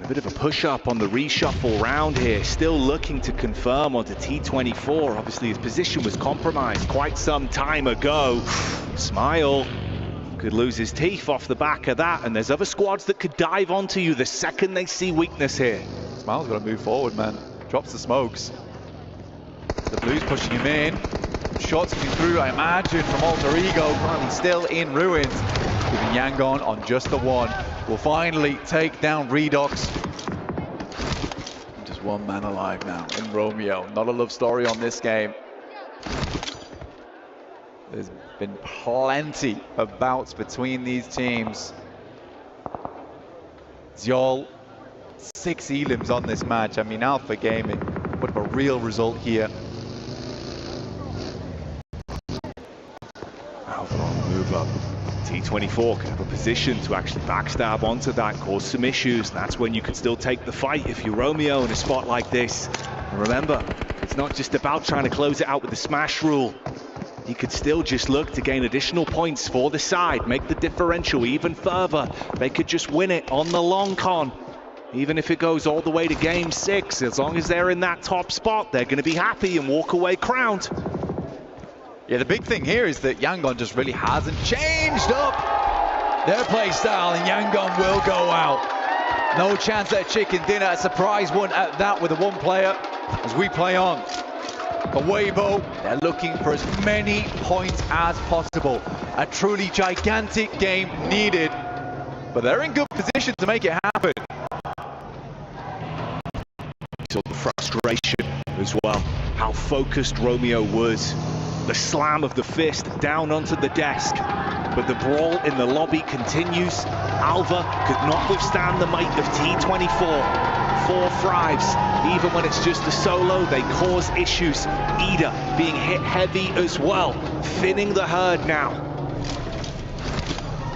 Speaker 2: A bit of a push-up on the reshuffle round here, still looking to confirm onto T24. Obviously his position was compromised quite some time ago. Smile could lose his teeth off the back of that, and there's other squads that could dive onto you the second they see weakness here.
Speaker 1: Smile's got to move forward, man. Drops the smokes. The Blues pushing him in. Shots coming through, I imagine, from Alter Ego, currently still in Ruins. Giving Yangon on just the one. Will finally take down Redox. Just one man alive now in Romeo. Not a love story on this game. There's been plenty of bouts between these teams. Zyol, 6 elims on this match. I mean, Alpha Gaming put up a real result here.
Speaker 2: Alpha on the move up. T24 can have a position to actually backstab onto that, cause some issues. That's when you can still take the fight if you're Romeo in a spot like this. And remember, it's not just about trying to close it out with the smash rule. He could still just look to gain additional points for the side, make the differential even further. They could just win it on the long con. Even if it goes all the way to game 6, as long as they're in that top spot, they're going to be happy and walk away crowned.
Speaker 1: Yeah, the big thing here is that Yangon just really hasn't changed up their play style, and Yangon will go out. No chance at chicken dinner, a surprise one at that with the one player as we play on. For Weibo, they're looking for as many points as possible. A truly gigantic game needed, but they're in good position to make it happen.
Speaker 2: So the frustration as well, how focused Romeo was. The slam of the fist down onto the desk, but the brawl in the lobby continues. Alva could not withstand the might of T24. 4 thrives, even when it's just a solo, they cause issues. Ida being hit heavy as well, thinning the herd now.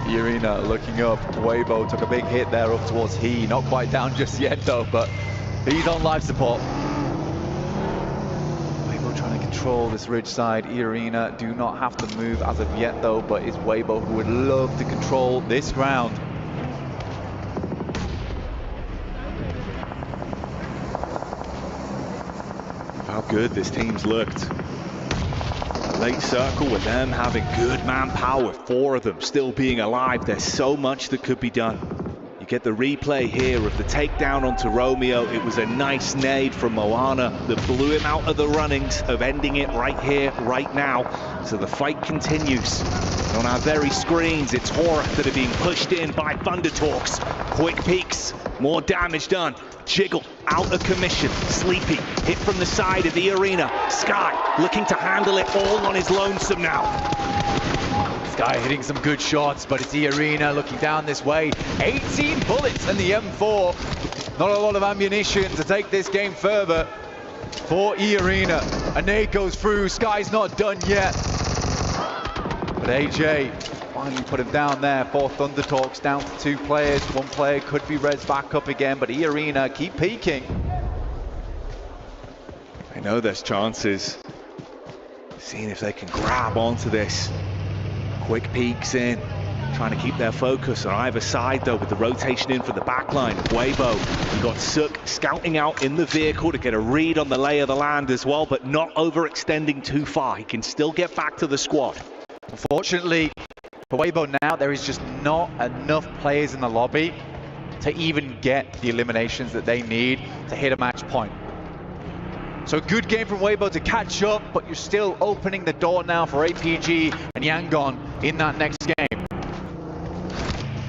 Speaker 1: The arena looking up. Weibo took a big hit there up towards He. Not quite down just yet though, but he's on life support. Weibo trying to control this ridge side. Arena do not have to move as of yet though, but it's Weibo who would love to control this ground.
Speaker 2: How good this team's looked. Late circle with them having good manpower, 4 of them still being alive. There's so much that could be done. You get the replay here of the takedown onto Romeo. It was a nice nade from Moana that blew him out of the runnings of ending it right here, right now. So the fight continues. And on our very screens, it's Horror that are being pushed in by Thundertalks. Quick peeks, more damage done. Jiggle out of commission. Sleepy hit from the side of the arena. Sky looking to handle it all on his lonesome now.
Speaker 1: Sky hitting some good shots, but it's the arena looking down this way. 18 bullets in the M4. Not a lot of ammunition to take this game further for E-Arena. A nade goes through. Sky's not done yet. But AJ finally put him down there. 4 Thundertalks down to 2 players. 1 player could be res back up again, but E-Arena keep peeking.
Speaker 2: I know there's chances. Seeing if they can grab onto this. Quick peeks in, trying to keep their focus on either side though, with the rotation in for the backline. Weibo, you got Suk scouting out in the vehicle to get a read on the lay of the land as well, but not overextending too far. He can still get back to the squad.
Speaker 1: Unfortunately, for Weibo now, there is just not enough players in the lobby to even get the eliminations that they need to hit a match point. So good game from Weibo to catch up, but you're still opening the door now for APG and Yangon in that next game.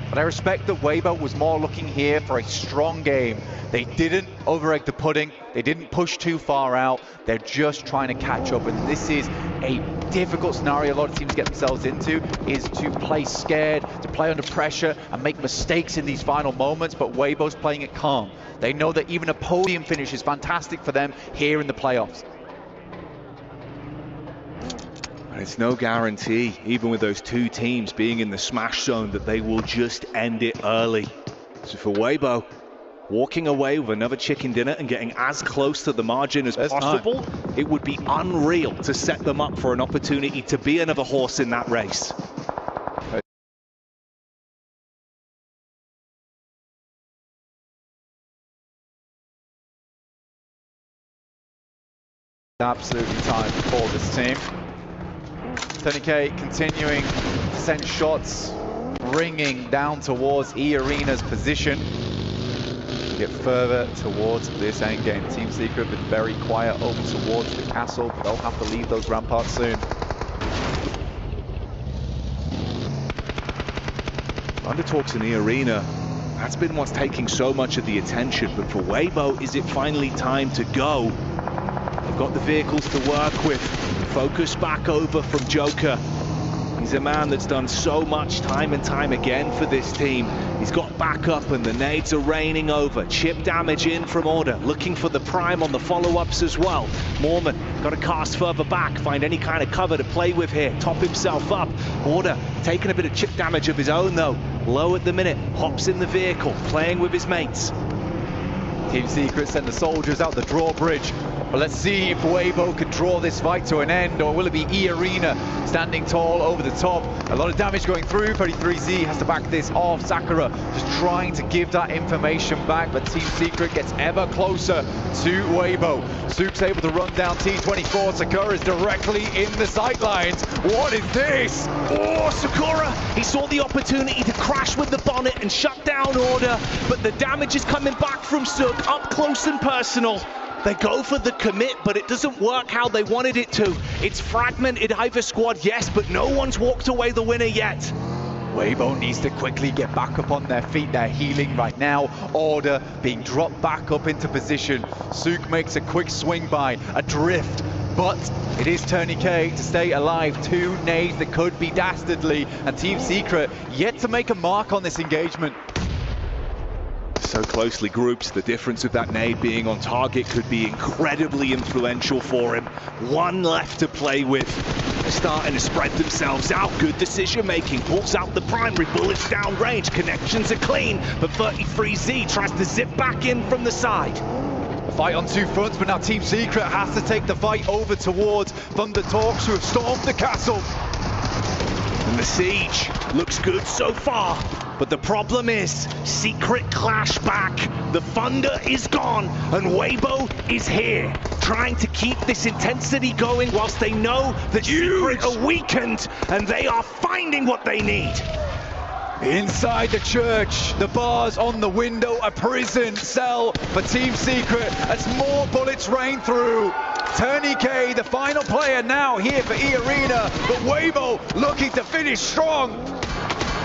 Speaker 1: But I respect that Weibo was more looking here for a strong game. They didn't over-egg the pudding. They didn't push too far out. They're just trying to catch up. And this is a difficult scenario a lot of teams get themselves into, is to play scared, to play under pressure and make mistakes in these final moments. But Weibo's playing it calm. They know that even a podium finish is fantastic for them here in the playoffs.
Speaker 2: And it's no guarantee, even with those 2 teams being in the smash zone, that they will just end it early. So for Weibo, walking away with another chicken dinner and getting as close to the margin as possible, it would be unreal to set them up for an opportunity to be another horse in that race.
Speaker 1: Absolutely time for this team. Tony K continuing to send shots, bringing down towards E-Arena's position to get further towards this endgame. Team Secret been very quiet over towards the castle, but they'll have to leave those ramparts soon.
Speaker 2: Thundertalks in E-Arena, that's been what's taking so much of the attention, but for Weibo, is it finally time to go? They've got the vehicles to work with. Focus back over from Joker. He's a man that's done so much time and time again for this team. He's got backup and the nades are raining over. Chip damage in from Order, looking for the prime on the follow-ups as well. Mormon got to cast further back, find any kind of cover to play with here, top himself up. Order taking a bit of chip damage of his own though. Low at the minute, hops in the vehicle, playing with his mates.
Speaker 1: Team Secret send the soldiers out the drawbridge, But let's see if Weibo can draw this fight to an end, or will it be E-Arena standing tall over the top? A lot of damage going through. 33Z has to back this off. Sakura just trying to give that information back, but Team Secret gets ever closer to Weibo. Sook's able to run down T24. Sakura's directly in the sightlines. What is this?
Speaker 8: Oh, Sakura, he saw the opportunity to crash with the bonnet and shut down Order, but the damage is coming back from Sook up close and personal. They go for the commit, but it doesn't work how they wanted it to. It's fragmented either squad, yes, but no one's walked away the winner yet.
Speaker 1: Weibo needs to quickly get back up on their feet. They're healing right now. Order being dropped back up into position. Sook makes a quick swing by, a drift, but it is Tourniquet to stay alive. 2 nades that could be dastardly, and Team Secret yet to make a mark on this engagement.
Speaker 2: So closely grouped, the difference of that nade being on target could be incredibly influential for him. 1 left to play with. They're starting to spread themselves out. Good decision making. Pulls out the primary, bullets down range. Connections are clean, but 33Z tries to zip back in from the side.
Speaker 1: A fight on 2 fronts, but now Team Secret has to take the fight over towards Thunder Talks, who have stormed the castle.
Speaker 8: And the siege looks good so far, but the problem is Secret clash back. The thunder is gone, and Weibo is here, trying to keep this intensity going whilst they know that Secret are weakened, and they are finding what they need.
Speaker 1: Inside the church, the bars on the window, a prison cell for Team Secret as more bullets rain through. Tourniquet, the final player now here for E-Arena, but Weibo looking to finish strong.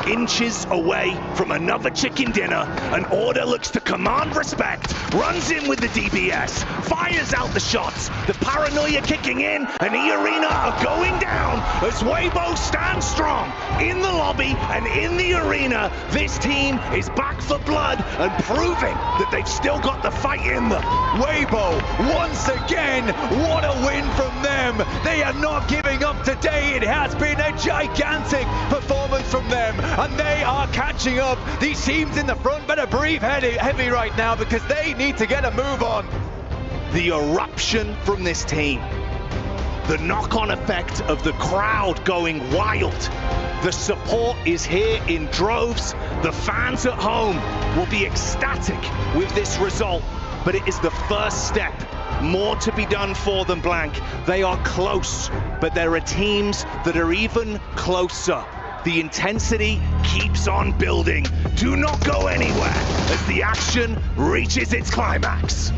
Speaker 8: Inches away from another chicken dinner, and Order looks to command respect, runs in with the DBS, fires out the shots, the paranoia kicking in, and E-Arena are going down as Weibo stands strong in the lobby and in the arena. This team is back for blood and proving that they've still got the fight in them.
Speaker 1: Weibo, once again, what a win from them. They are not giving up today. It has been a gigantic performance from them, and they are catching up. These teams in the front better breathe heavy right now, because they need to get a move on.
Speaker 8: The eruption from this team, the knock-on effect of the crowd going wild. The support is here in droves. The fans at home will be ecstatic with this result, but it is the first step. More to be done for them, Blank. They are close, but there are teams that are even closer. The intensity keeps on building. Do not go anywhere as the action reaches its climax.